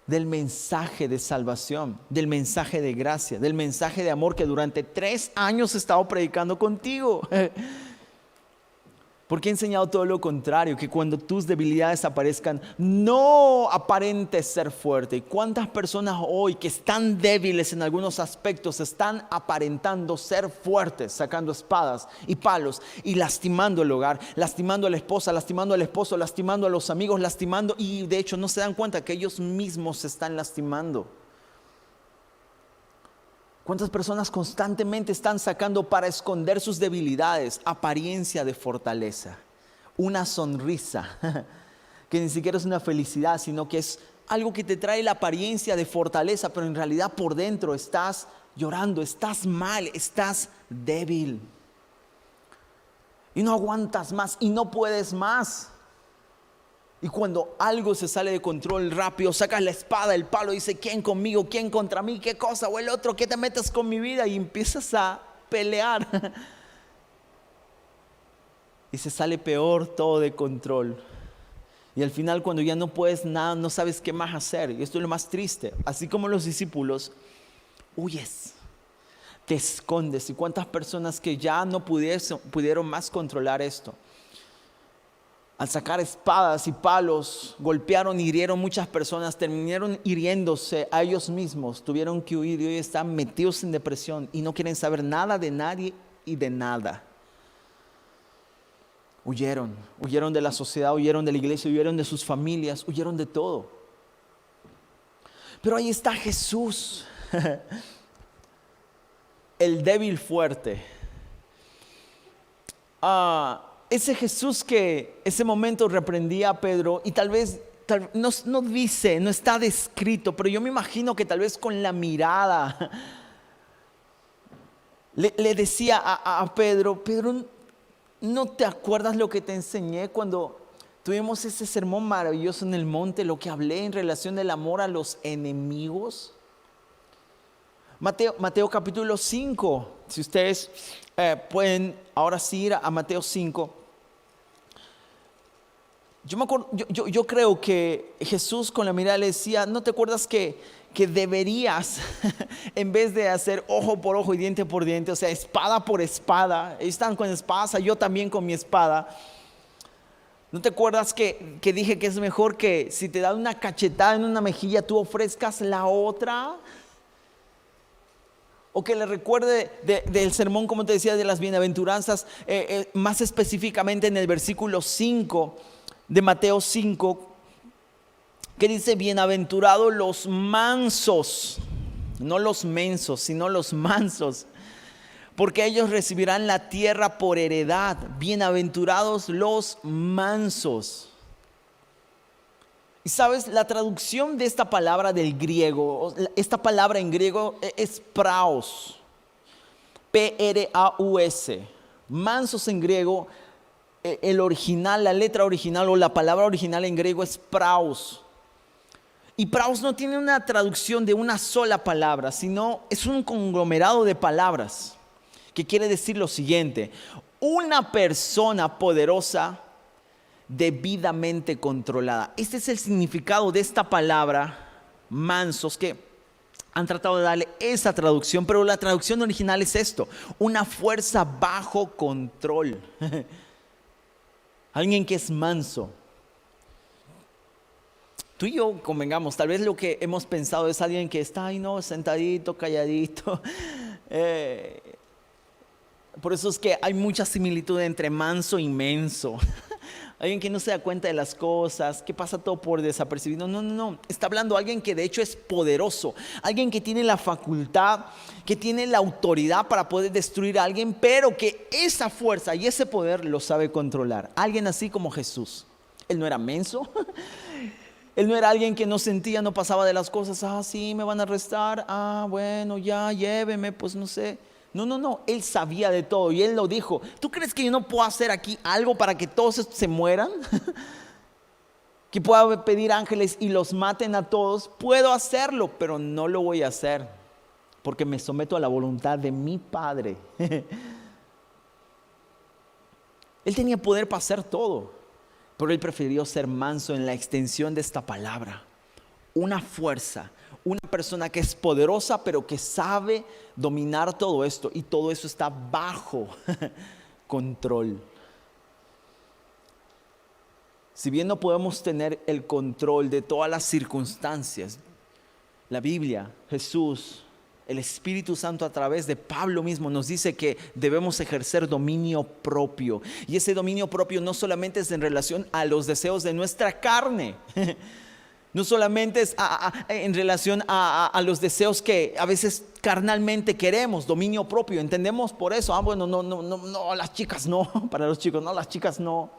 del mensaje de salvación, del mensaje de gracia, del mensaje de amor que durante 3 años he estado predicando contigo. Porque he enseñado todo lo contrario, que cuando tus debilidades aparezcan, no aparentes ser fuerte. ¿Y cuántas personas hoy que están débiles en algunos aspectos están aparentando ser fuertes, sacando espadas y palos y lastimando el hogar, lastimando a la esposa, lastimando al esposo, lastimando a los amigos, lastimando, y de hecho no se dan cuenta que ellos mismos se están lastimando? ¿Cuántas personas constantemente están sacando para esconder sus debilidades apariencia de fortaleza? Una sonrisa, que ni siquiera es una felicidad, sino que es algo que te trae la apariencia de fortaleza, pero en realidad por dentro estás llorando, estás mal, estás débil. y no aguantas más y no puedes más. Y cuando algo se sale de control, rápido sacas la espada, el palo, y dice: ¿quién conmigo? ¿Quién contra mí? ¿Qué cosa? O el otro, ¿qué te metes con mi vida? Y empiezas a pelear. Y se sale peor todo de control. Y al final, cuando ya no puedes nada, no sabes qué más hacer. Y esto es lo más triste. Así como los discípulos, huyes, te escondes. ¿Y cuántas personas que ya no pudieron más controlar esto? Al sacar espadas y palos, golpearon y hirieron muchas personas, terminaron hiriéndose a ellos mismos, tuvieron que huir y hoy están metidos en depresión y no quieren saber nada de nadie y de nada. Huyeron de la sociedad, huyeron de la iglesia, huyeron de sus familias, huyeron de todo. Pero ahí está Jesús, el débil fuerte. Ese Jesús que ese momento reprendía a Pedro y tal vez no dice, no está descrito, pero yo me imagino que tal vez con la mirada le decía a Pedro: Pedro, ¿no te acuerdas lo que te enseñé cuando tuvimos ese sermón maravilloso en el monte, lo que hablé en relación del amor a los enemigos? Mateo capítulo 5, si ustedes pueden ahora sí ir a Mateo 5. Yo creo que Jesús con la mirada le decía: ¿no te acuerdas que deberías, en vez de hacer ojo por ojo y diente por diente, o sea, espada por espada, ellos están con espadas, yo también con mi espada? ¿No te acuerdas que dije que es mejor que si te dan una cachetada en una mejilla, tú ofrezcas la otra? O que le recuerde del sermón, como te decía, de las bienaventuranzas, más específicamente en el versículo 5 de Mateo 5, que dice: bienaventurados los mansos, no los mensos, sino los mansos, porque ellos recibirán la tierra por heredad. Bienaventurados los mansos. Y sabes, la traducción de esta palabra del griego, esta palabra en griego es praus, P-R-A-U-S. Mansos en griego, el original, la letra original o la palabra original en griego es praus. Y praus no tiene una traducción de una sola palabra, sino es un conglomerado de palabras que quiere decir lo siguiente: una persona poderosa, debidamente controlada. Este es el significado de esta palabra, mansos, que han tratado de darle esa traducción, pero la traducción original es esto: una fuerza bajo control. Alguien que es manso. Tú y yo convengamos, tal vez lo que hemos pensado es alguien que está ahí, no, sentadito, calladito. Por eso es que hay mucha similitud entre manso y menso. Alguien que no se da cuenta de las cosas, que pasa todo por desapercibido. No. Está hablando de alguien que de hecho es poderoso. Alguien que tiene la facultad, que tiene la autoridad para poder destruir a alguien, pero que esa fuerza y ese poder lo sabe controlar. Alguien así como Jesús. Él no era menso. Él no era alguien que no sentía, no pasaba de las cosas. Sí, me van a arrestar. Bueno, ya, lléveme, pues no sé. No, él sabía de todo y él lo dijo. ¿Tú crees que yo no puedo hacer aquí algo para que todos se mueran? Que pueda pedir ángeles y los maten a todos. Puedo hacerlo, pero no lo voy a hacer porque me someto a la voluntad de mi Padre. Él tenía poder para hacer todo, pero él prefirió ser manso en la extensión de esta palabra. Una fuerza, una persona que es poderosa, pero que sabe dominar todo esto. Y todo eso está bajo control. Si bien no podemos tener el control de todas las circunstancias, la Biblia, Jesús, el Espíritu Santo a través de Pablo mismo nos dice que debemos ejercer dominio propio. Y ese dominio propio no solamente es en relación a los deseos de nuestra carne. No solamente es en relación a los deseos que a veces carnalmente queremos, dominio propio. Entendemos por eso. Bueno, no, las chicas no. Para los chicos, no, las chicas no.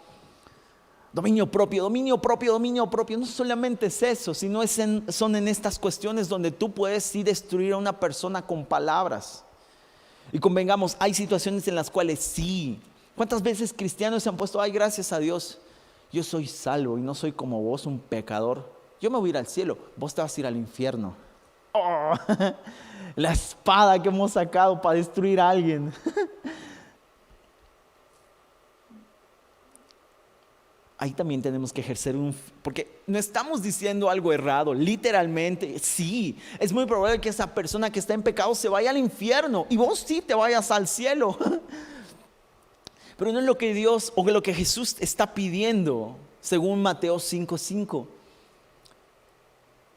Dominio propio. No solamente es eso, sino son en estas cuestiones donde tú puedes sí destruir a una persona con palabras. Y convengamos, hay situaciones en las cuales sí ¿Cuántas veces cristianos se han puesto, ay, gracias a Dios, yo soy salvo y no soy como vos, un pecador? Yo me voy a ir al cielo, vos te vas a ir al infierno. Oh, la espada que hemos sacado para destruir a alguien. Ahí también tenemos que ejercer porque no estamos diciendo algo errado, literalmente, sí, es muy probable que esa persona que está en pecado se vaya al infierno y vos sí te vayas al cielo. Pero no es lo que Dios o lo que Jesús está pidiendo, según Mateo 5:5.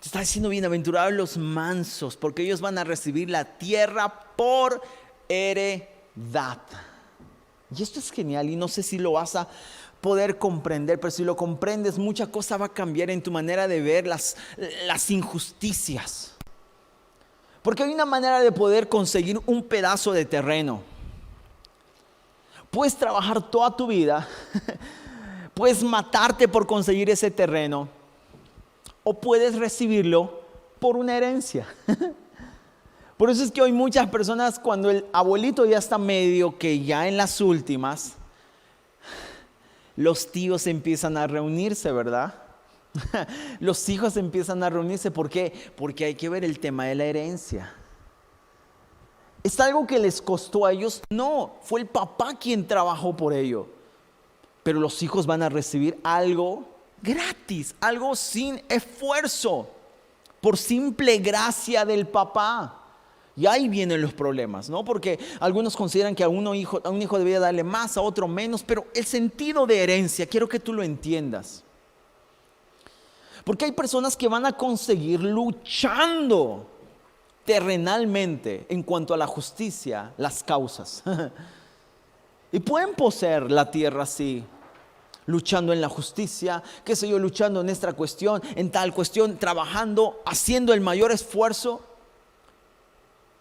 Está diciendo, bienaventurados los mansos, porque ellos van a recibir la tierra por heredad. Y esto es genial, y no sé si lo vas a poder comprender, pero si lo comprendes, mucha cosa va a cambiar en tu manera de ver las injusticias. Porque hay una manera de poder conseguir un pedazo de terreno. Puedes trabajar toda tu vida, puedes matarte por conseguir ese terreno, o puedes recibirlo por una herencia. Por eso es que hoy muchas personas, cuando el abuelito ya está medio que ya en las últimas, los tíos empiezan a reunirse, ¿verdad? Los hijos empiezan a reunirse. ¿Por qué? Porque hay que ver el tema de la herencia. ¿Es algo que les costó a ellos? No, fue el papá quien trabajó por ello. Pero los hijos van a recibir algo gratis, algo sin esfuerzo, por simple gracia del papá. Y ahí vienen los problemas, ¿no? Porque algunos consideran que a un hijo debía darle más, a otro menos, pero el sentido de herencia, quiero que tú lo entiendas. Porque hay personas que van a conseguir luchando terrenalmente en cuanto a la justicia, las causas. Y pueden poseer la tierra así, luchando en la justicia, qué sé yo, luchando en esta cuestión, en tal cuestión, trabajando, haciendo el mayor esfuerzo.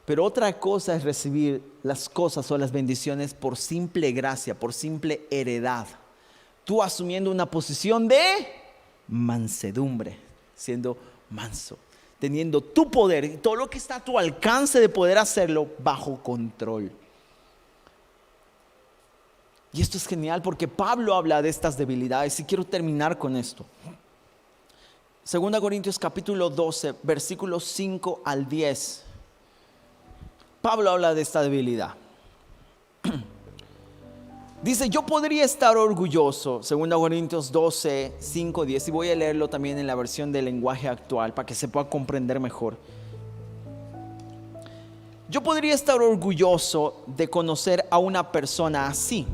Pero otra cosa es recibir las cosas o las bendiciones por simple gracia, por simple heredad. Tú asumiendo una posición de mansedumbre, siendo manso, teniendo tu poder y todo lo que está a tu alcance de poder hacerlo bajo control. Y esto es genial porque Pablo habla de estas debilidades y quiero terminar con esto. 2 Corintios capítulo 12, versículos 5 al 10. Pablo habla de esta debilidad. Dice, yo podría estar orgulloso, 2 Corintios 12, 5, 10, y voy a leerlo también en la versión del lenguaje actual para que se pueda comprender mejor. Yo podría estar orgulloso de conocer a una persona así,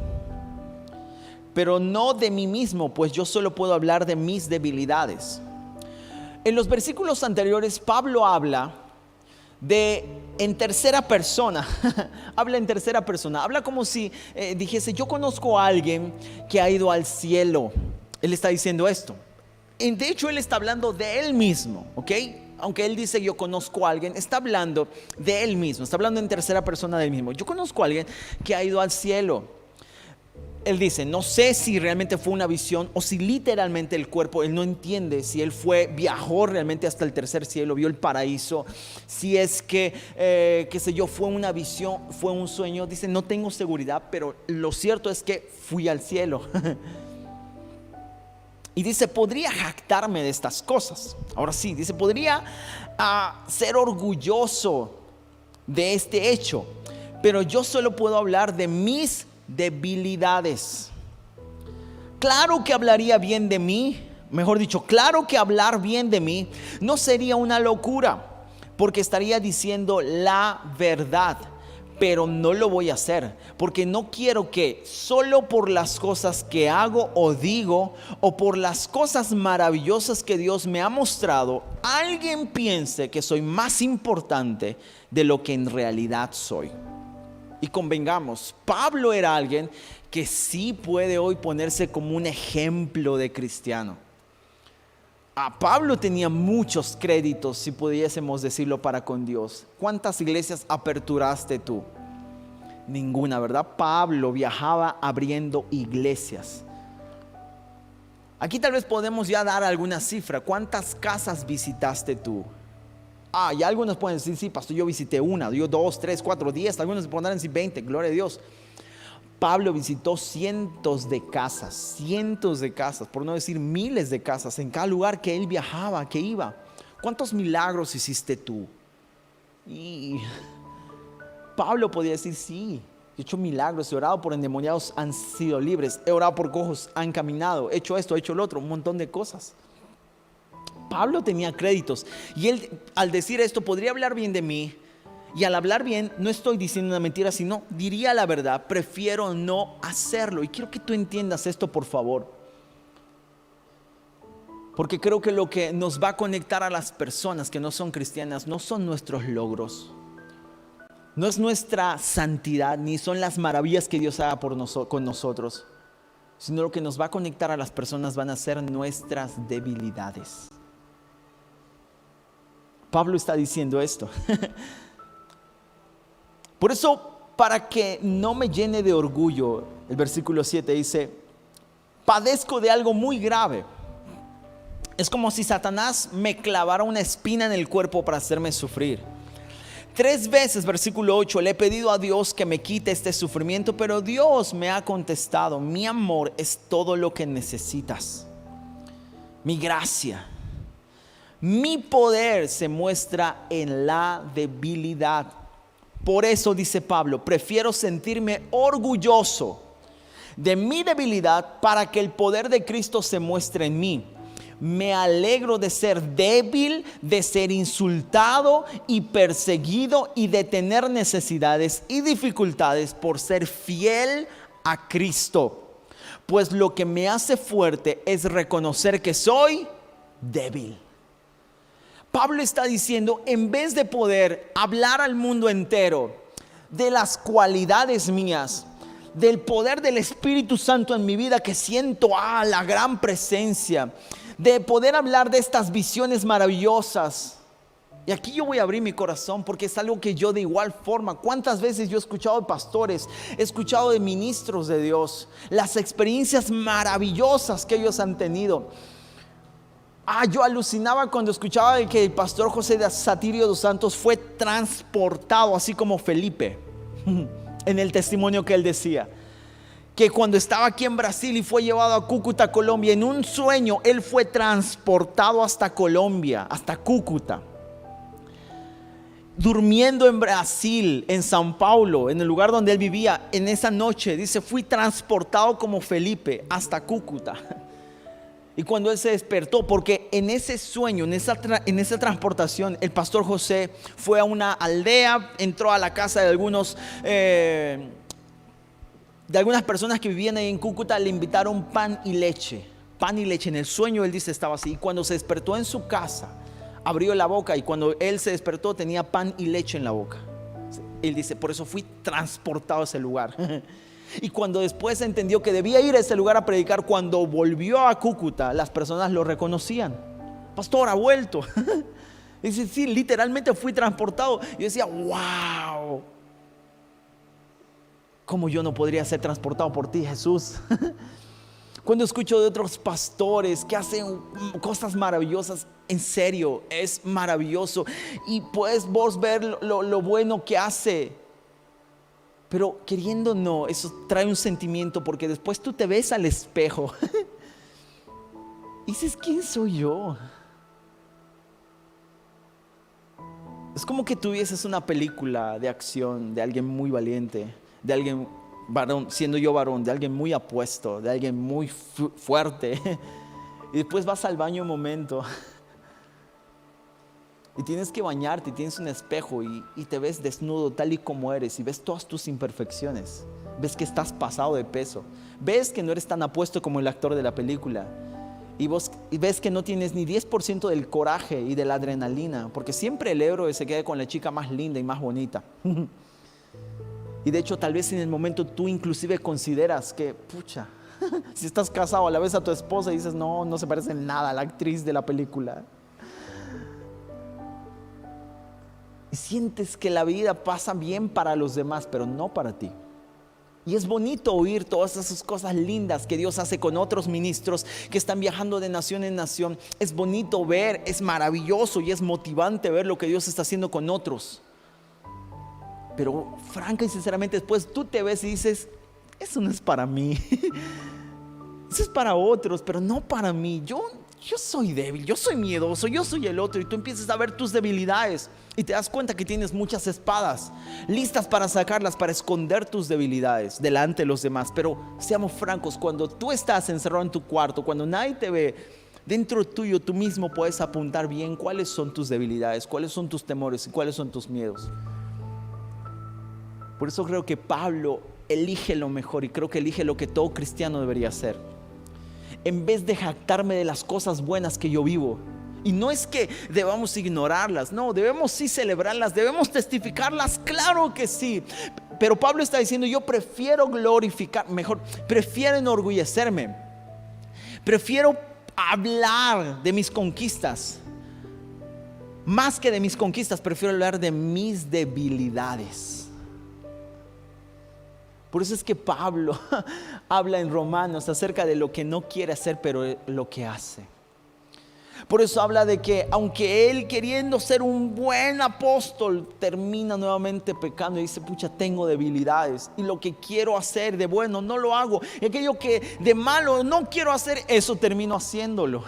pero no de mí mismo, pues yo solo puedo hablar de mis debilidades. En los versículos anteriores, Pablo habla en tercera persona. Habla en tercera persona. Habla como si dijese, yo conozco a alguien que ha ido al cielo. Él está diciendo esto. De hecho, él está hablando de él mismo, ¿ok? Aunque él dice yo conozco a alguien, está hablando de él mismo. Está hablando en tercera persona de él mismo. Yo conozco a alguien que ha ido al cielo. Él dice, no sé si realmente fue una visión o si literalmente el cuerpo, él no entiende si él viajó realmente hasta el tercer cielo, vio el paraíso, si es que, qué sé yo, fue una visión, fue un sueño. Dice, no tengo seguridad, pero lo cierto es que fui al cielo. Y dice, podría jactarme de estas cosas. Ahora sí, dice, podría ser orgulloso de este hecho, pero yo solo puedo hablar de mis debilidades. Claro que hablaría bien de mí, mejor dicho, claro que hablar bien de mí no sería una locura, porque estaría diciendo la verdad, pero no lo voy a hacer, porque no quiero que solo por las cosas que hago o digo, o por las cosas maravillosas que Dios me ha mostrado, alguien piense que soy más importante de lo que en realidad soy. Y convengamos, Pablo era alguien que sí puede hoy ponerse como un ejemplo de cristiano. Pablo tenía muchos créditos, si pudiésemos decirlo, para con Dios. ¿Cuántas iglesias aperturaste tú? Ninguna, ¿verdad? Pablo viajaba abriendo iglesias. Aquí tal vez podemos ya dar alguna cifra. ¿Cuántas casas visitaste tú? Y algunos pueden decir, sí, pastor, yo visité una, yo 2, 3, 4, 10, algunos podrán decir 20, gloria a Dios. Pablo visitó cientos de casas, por no decir miles de casas, en cada lugar que él viajaba, que iba. ¿Cuántos milagros hiciste tú? Y Pablo podía decir, sí, he hecho milagros, he orado por endemoniados, han sido libres, he orado por cojos, han caminado, he hecho esto, he hecho lo otro, un montón de cosas. Pablo tenía créditos y él, al decir esto, podría hablar bien de mí. Y al hablar bien, no estoy diciendo una mentira, sino diría la verdad. Prefiero no hacerlo. Y quiero que tú entiendas esto, por favor. Porque creo que lo que nos va a conectar a las personas que no son cristianas no son nuestros logros. No es nuestra santidad, ni son las maravillas que Dios haga con nosotros. Sino lo que nos va a conectar a las personas van a ser nuestras debilidades. Pablo está diciendo esto. Por eso, para que no me llene de orgullo, el versículo 7 dice, padezco de algo muy grave. Es como si Satanás me clavara una espina en el cuerpo para hacerme sufrir. 3 veces, versículo 8, le he pedido a Dios que me quite este sufrimiento, pero Dios me ha contestado, mi amor es todo lo que necesitas. Mi gracia, mi poder se muestra en la debilidad. Por eso, dice Pablo, prefiero sentirme orgulloso de mi debilidad para que el poder de Cristo se muestre en mí. Me alegro de ser débil, de ser insultado y perseguido y de tener necesidades y dificultades por ser fiel a Cristo. Pues lo que me hace fuerte es reconocer que soy débil. Pablo está diciendo, en vez de poder hablar al mundo entero de las cualidades mías, del poder del Espíritu Santo en mi vida, que siento la gran presencia, de poder hablar de estas visiones maravillosas. Y aquí yo voy a abrir mi corazón porque es algo que yo de igual forma, cuántas veces yo he escuchado de pastores, he escuchado de ministros de Dios, las experiencias maravillosas que ellos han tenido. Yo alucinaba cuando escuchaba de que el pastor José de Satirio dos Santos fue transportado, así como Felipe, en el testimonio que él decía, que cuando estaba aquí en Brasil y fue llevado a Cúcuta, Colombia, en un sueño, él fue transportado hasta Colombia, hasta Cúcuta. Durmiendo en Brasil, en São Paulo, en el lugar donde él vivía, en esa noche, dice, fui transportado como Felipe hasta Cúcuta. Y cuando él se despertó, porque en ese sueño, en esa transportación, el pastor José fue a una aldea, entró a la casa de algunas personas que vivían ahí en Cúcuta, le invitaron pan y leche. Pan y leche, en el sueño él dice estaba así. Y cuando se despertó en su casa, abrió la boca y cuando él se despertó tenía pan y leche en la boca. Él dice, por eso fui transportado a ese lugar. Y cuando después entendió que debía ir a ese lugar a predicar, cuando volvió a Cúcuta, las personas lo reconocían. Pastor, ha vuelto. Dice, sí, literalmente fui transportado. Y yo decía, wow, ¿cómo yo no podría ser transportado por ti, Jesús? Cuando escucho de otros pastores que hacen cosas maravillosas, en serio, es maravilloso. Y puedes vos ver lo bueno que hace. Pero queriendo no, eso trae un sentimiento porque después tú te ves al espejo y dices, ¿quién soy yo? Es como que tuvieses una película de acción de alguien muy valiente, de alguien varón, siendo yo varón, de alguien muy apuesto, de alguien muy fuerte. Y después vas al baño un momento y tienes que bañarte, y tienes un espejo y te ves desnudo tal y como eres y ves todas tus imperfecciones, ves que estás pasado de peso, ves que no eres tan apuesto como el actor de la película y ves que no tienes ni 10% del coraje y de la adrenalina, porque siempre el héroe se queda con la chica más linda y más bonita. Y de hecho tal vez en el momento tú inclusive consideras que, pucha, si estás casado a la vez a tu esposa y dices, no se parece en nada a la actriz de la película. Y sientes que la vida pasa bien para los demás, pero no para ti. Y es bonito oír todas esas cosas lindas que Dios hace con otros ministros que están viajando de nación en nación. Es bonito ver, es maravilloso y es motivante ver lo que Dios está haciendo con otros. Pero franca y sinceramente después tú te ves y dices, eso no es para mí. Eso es para otros, pero no para mí. Yo soy débil, yo soy miedoso, yo soy el otro. Y tú empiezas a ver tus debilidades y te das cuenta que tienes muchas espadas listas para sacarlas, para esconder tus debilidades delante de los demás. Pero seamos francos, cuando tú estás encerrado en tu cuarto, cuando nadie te ve, dentro tuyo tú mismo puedes apuntar bien cuáles son tus debilidades, cuáles son tus temores y cuáles son tus miedos. Por eso creo que Pablo elige lo mejor y creo que elige lo que todo cristiano debería hacer. En vez de jactarme de las cosas buenas que yo vivo. Y no es que debamos ignorarlas, no, debemos sí celebrarlas, debemos testificarlas, claro que sí. Pero Pablo está diciendo, yo prefiero glorificar, prefiero enorgullecerme. Prefiero hablar de mis conquistas. Más que de mis conquistas, prefiero hablar de mis debilidades. Por eso es que Pablo habla en Romanos acerca de lo que no quiere hacer, pero lo que hace. Por eso habla de que aunque él, queriendo ser un buen apóstol, termina nuevamente pecando y dice, pucha, tengo debilidades y lo que quiero hacer de bueno no lo hago, y aquello que de malo no quiero hacer, eso termino haciéndolo.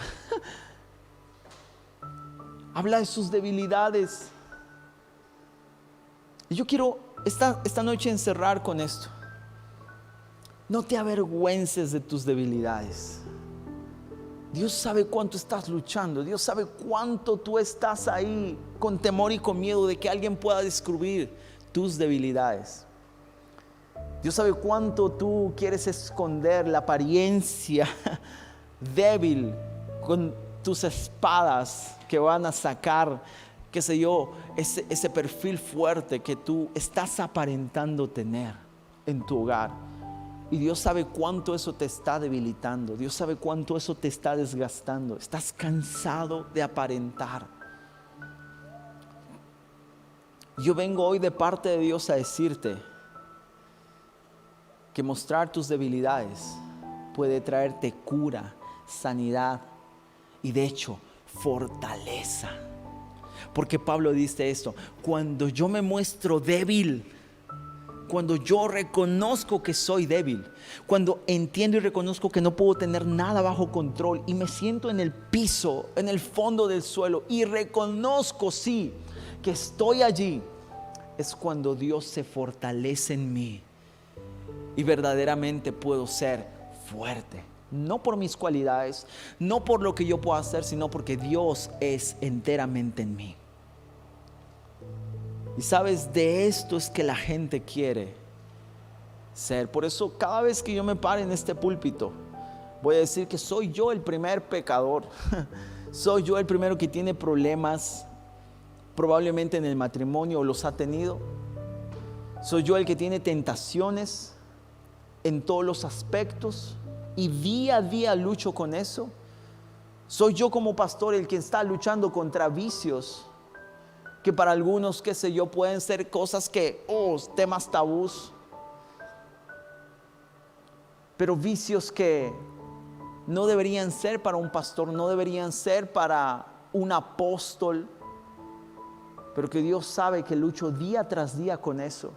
Habla de sus debilidades. Y yo quiero esta noche encerrar con esto. No te avergüences de tus debilidades. Dios sabe cuánto estás luchando. Dios sabe cuánto tú estás ahí con temor y con miedo de que alguien pueda descubrir tus debilidades. Dios sabe cuánto tú quieres esconder la apariencia débil con tus espadas que van a sacar, qué sé yo, ese perfil fuerte que tú estás aparentando tener en tu hogar. Y Dios sabe cuánto eso te está debilitando. Dios sabe cuánto eso te está desgastando. Estás cansado de aparentar. Yo vengo hoy de parte de Dios a decirte que mostrar tus debilidades puede traerte cura, sanidad y de hecho fortaleza. Porque Pablo dice esto: cuando yo me muestro débil, cuando yo reconozco que soy débil, cuando entiendo y reconozco que no puedo tener nada bajo control y me siento en el piso, en el fondo del suelo y reconozco sí que estoy allí, es cuando Dios se fortalece en mí y verdaderamente puedo ser fuerte. No por mis cualidades, no por lo que yo puedo hacer, sino porque Dios es enteramente en mí. Y sabes, de esto es que la gente quiere ser. Por eso cada vez que yo me pare en este púlpito, voy a decir que soy yo el primer pecador. Soy yo el primero que tiene problemas, probablemente en el matrimonio o los ha tenido. Soy yo el que tiene tentaciones en todos los aspectos y día a día lucho con eso. Soy yo como pastor el que está luchando contra vicios que para algunos, qué sé yo, pueden ser cosas que, temas tabús, pero vicios que no deberían ser para un pastor, no deberían ser para un apóstol, pero que Dios sabe que lucho día tras día con eso,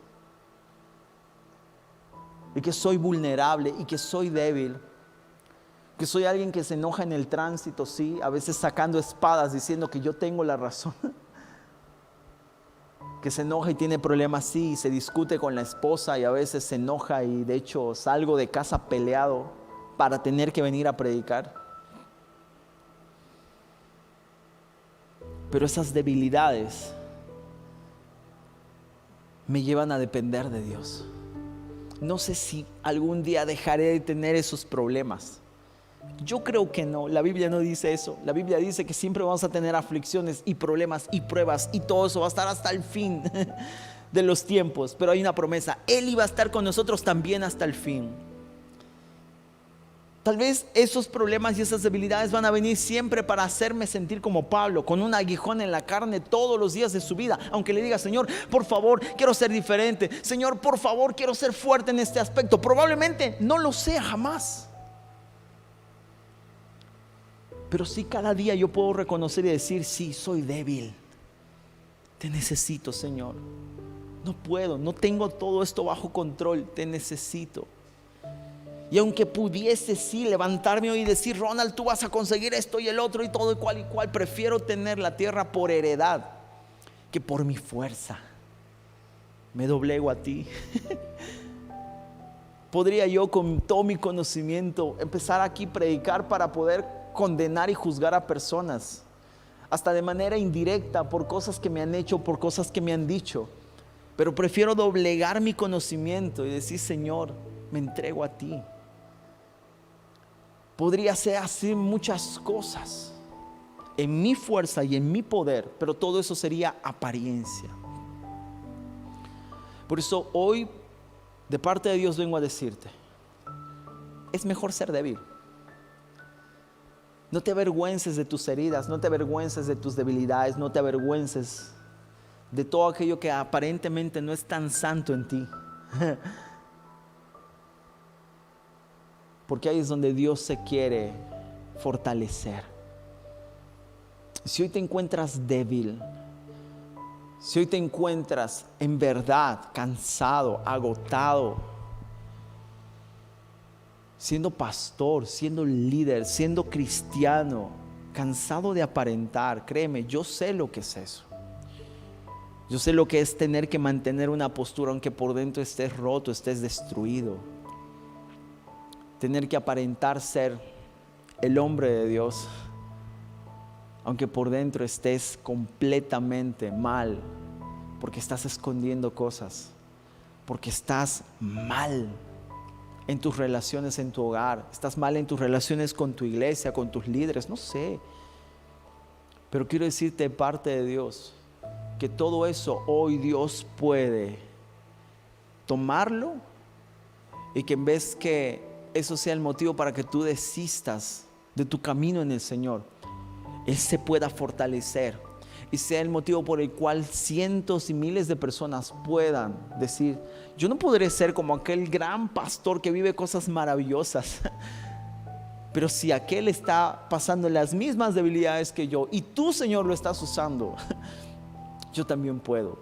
y que soy vulnerable y que soy débil, que soy alguien que se enoja en el tránsito, sí, a veces sacando espadas diciendo que yo tengo la razón. Que se enoja y tiene problemas, sí, y se discute con la esposa y a veces se enoja y de hecho salgo de casa peleado para tener que venir a predicar. Pero esas debilidades me llevan a depender de Dios. No sé si algún día dejaré de tener esos problemas. Yo creo que no, la Biblia no dice eso. La Biblia dice que siempre vamos a tener aflicciones y problemas y pruebas y todo eso va a estar hasta el fin de los tiempos. Pero hay una promesa: Él iba a estar con nosotros también hasta el fin. Tal vez esos problemas y esas debilidades van a venir siempre para hacerme sentir como Pablo, con un aguijón en la carne todos los días de su vida. Aunque le diga: Señor, por favor, quiero ser diferente. Señor, por favor, quiero ser fuerte en este aspecto. Probablemente no lo sea jamás. Pero sí, cada día yo puedo reconocer y decir: sí, soy débil. Te necesito, Señor. No puedo, no tengo todo esto bajo control. Te necesito. Y aunque pudiese sí levantarme hoy y decir, Ronald, tú vas a conseguir esto y el otro y todo y cual, prefiero tener la tierra por heredad que por mi fuerza. Me doblego a ti. ¿Podría yo con todo mi conocimiento empezar aquí a predicar para poder condenar y juzgar a personas? Hasta de manera indirecta por cosas que me han hecho, por cosas que me han dicho. Pero prefiero doblegar mi conocimiento y decir, Señor, me entrego a ti. Podría ser así muchas cosas en mi fuerza y en mi poder, pero todo eso sería apariencia. Por eso hoy, de parte de Dios, vengo a decirte, es mejor ser débil. No te avergüences de tus heridas, no te avergüences de tus debilidades, no te avergüences de todo aquello que aparentemente no es tan santo en ti. Porque ahí es donde Dios se quiere fortalecer. Si hoy te encuentras débil, si hoy te encuentras en verdad cansado, agotado, siendo pastor, siendo líder, siendo cristiano, cansado de aparentar, créeme, yo sé lo que es eso. Yo sé lo que es tener que mantener una postura aunque por dentro estés roto, estés destruido. Tener que aparentar ser el hombre de Dios, aunque por dentro estés completamente mal, porque estás escondiendo cosas, porque estás mal en tus relaciones en tu hogar, estás mal en tus relaciones con tu iglesia, con tus líderes, no sé. Pero quiero decirte de parte de Dios, que todo eso hoy Dios puede tomarlo y que en vez que eso sea el motivo para que tú desistas de tu camino en el Señor, Él se pueda fortalecer y sea el motivo por el cual cientos y miles de personas puedan decir, yo no podré ser como aquel gran pastor que vive cosas maravillosas, pero si aquel está pasando las mismas debilidades que yo y tú, Señor, lo estás usando, yo también puedo.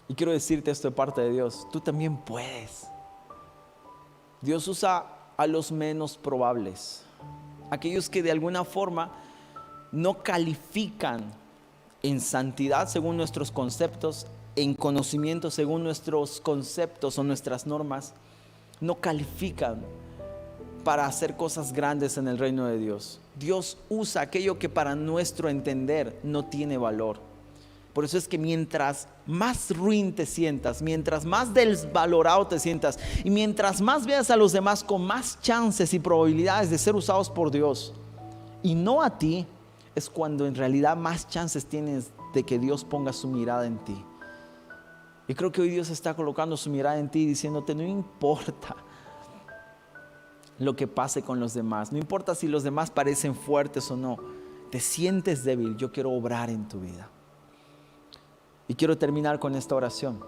Y quiero decirte esto de parte de Dios, tú también puedes. Dios usa a los menos probables, aquellos que de alguna forma no califican en santidad según nuestros conceptos, en conocimiento según nuestros conceptos o nuestras normas, no califican para hacer cosas grandes en el reino de Dios. Dios usa aquello que para nuestro entender no tiene valor. Por eso es que mientras más ruin te sientas, mientras más desvalorado te sientas y mientras más veas a los demás con más chances y probabilidades de ser usados por Dios y no a ti, es cuando en realidad más chances tienes de que Dios ponga su mirada en ti. Y creo que hoy Dios está colocando su mirada en ti diciéndote, no importa lo que pase con los demás, no importa si los demás parecen fuertes o no, te sientes débil, yo quiero obrar en tu vida. Y quiero terminar con esta oración.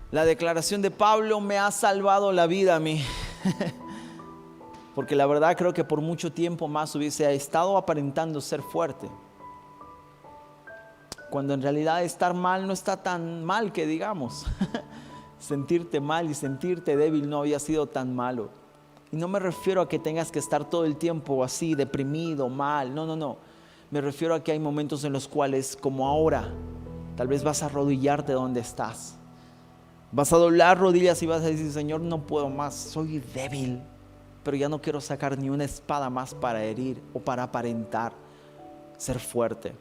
La declaración de Pablo me ha salvado la vida a mí. Porque la verdad creo que por mucho tiempo más hubiese estado aparentando ser fuerte. Cuando en realidad estar mal no está tan mal que digamos. Sentirte mal y sentirte débil no había sido tan malo. Y no me refiero a que tengas que estar todo el tiempo así, deprimido, mal. No. Me refiero a que hay momentos en los cuales, como ahora, tal vez vas a arrodillarte donde estás. Vas a doblar rodillas y vas a decir, Señor, no puedo más, soy débil. Pero ya no quiero sacar ni una espada más para herir o para aparentar ser fuerte.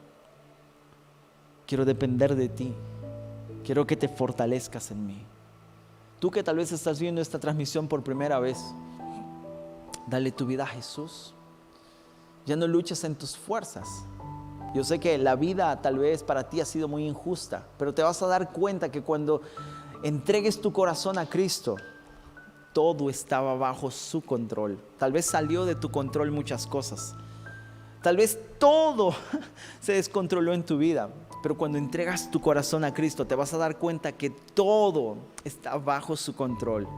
Quiero depender de ti. Quiero que te fortalezcas en mí. Tú que tal vez estás viendo esta transmisión por primera vez, dale tu vida a Jesús. Ya no luches en tus fuerzas. Yo sé que la vida tal vez para ti ha sido muy injusta, pero te vas a dar cuenta que cuando entregues tu corazón a Cristo, todo estaba bajo su control. Tal vez salió de tu control muchas cosas. Tal vez todo se descontroló en tu vida, pero cuando entregas tu corazón a Cristo, te vas a dar cuenta que todo está bajo su control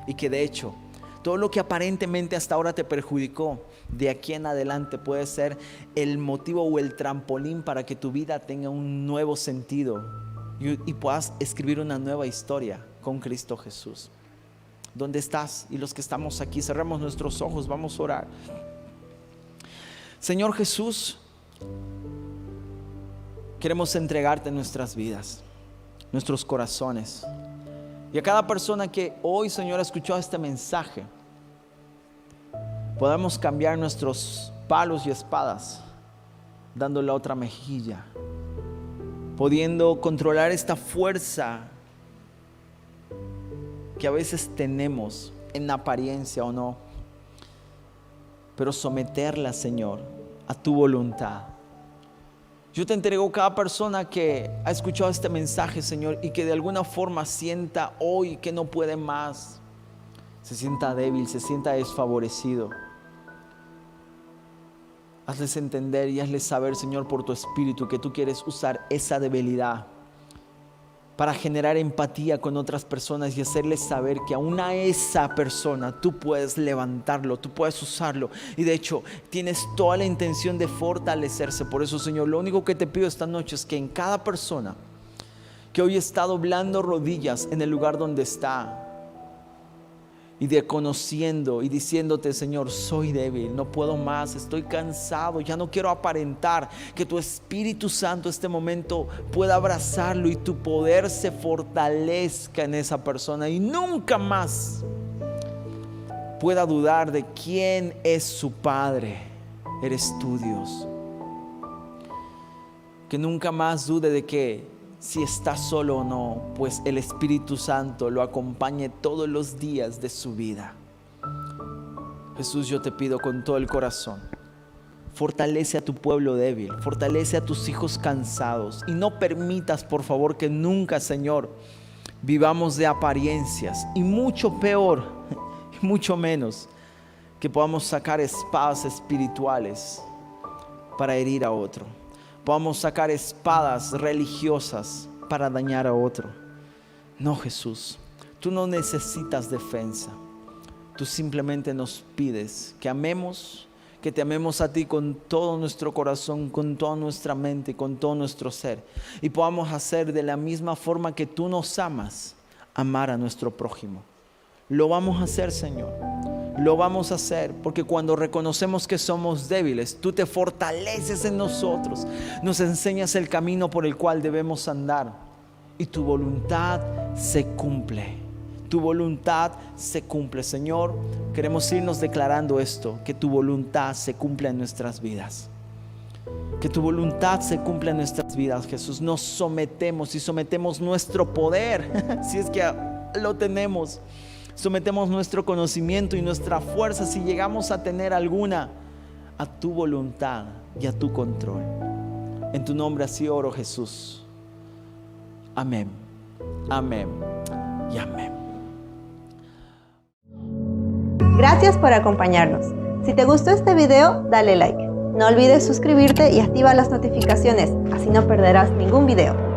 y que de hecho, todo lo que aparentemente hasta ahora te perjudicó, de aquí en adelante puede ser el motivo o el trampolín para que tu vida tenga un nuevo sentido y puedas escribir una nueva historia con Cristo Jesús. ¿Dónde estás? Y los que estamos aquí, cerramos nuestros ojos, vamos a orar. Señor Jesús, queremos entregarte nuestras vidas, nuestros corazones. Y a cada persona que hoy, Señor, ha escuchado este mensaje, podamos cambiar nuestros palos y espadas, dándole otra mejilla, pudiendo controlar esta fuerza que a veces tenemos en apariencia o no, pero someterla, Señor, a tu voluntad. Yo te entrego cada persona que ha escuchado este mensaje, Señor, y que de alguna forma sienta hoy que no puede más, se sienta débil, se sienta desfavorecido. Hazles entender y hazles saber, Señor, por tu Espíritu, que tú quieres usar esa debilidad para generar empatía con otras personas y hacerles saber que aún a esa persona tú puedes levantarlo, tú puedes usarlo. Y de hecho, tienes toda la intención de fortalecerse. Por eso, Señor, lo único que te pido esta noche es que en cada persona que hoy está doblando rodillas en el lugar donde está, y de conociendo y diciéndote, Señor, soy débil, no puedo más, estoy cansado, ya no quiero aparentar, que tu Espíritu Santo este momento pueda abrazarlo y tu poder se fortalezca en esa persona y nunca más pueda dudar de quién es su Padre. Eres tú, Dios. Que nunca más dude de que si está solo o no, pues el Espíritu Santo lo acompañe todos los días de su vida. Jesús, yo te pido con todo el corazón, fortalece a tu pueblo débil, fortalece a tus hijos cansados y no permitas, por favor, que nunca, Señor, vivamos de apariencias y mucho peor, mucho menos, que podamos sacar espadas espirituales para herir a otro. Podamos sacar espadas religiosas para dañar a otro. No, Jesús, tú no necesitas defensa. Tú simplemente nos pides que amemos, que te amemos a ti con todo nuestro corazón, con toda nuestra mente, con todo nuestro ser. Y podamos hacer de la misma forma que tú nos amas, amar a nuestro prójimo. Lo vamos a hacer, Señor. Lo vamos a hacer porque cuando reconocemos que somos débiles, tú te fortaleces en nosotros, nos enseñas el camino por el cual debemos andar y tu voluntad se cumple. Tu voluntad se cumple, Señor. Queremos irnos declarando esto, que tu voluntad se cumpla en nuestras vidas. Que tu voluntad se cumpla en nuestras vidas, Jesús. Nos sometemos y sometemos nuestro poder, si es que lo tenemos. Sometemos nuestro conocimiento y nuestra fuerza, si llegamos a tener alguna, a tu voluntad y a tu control. En tu nombre así oro, Jesús. Amén, amén y amén. Gracias por acompañarnos. Si te gustó este video, dale like. No olvides suscribirte y activa las notificaciones, así no perderás ningún video.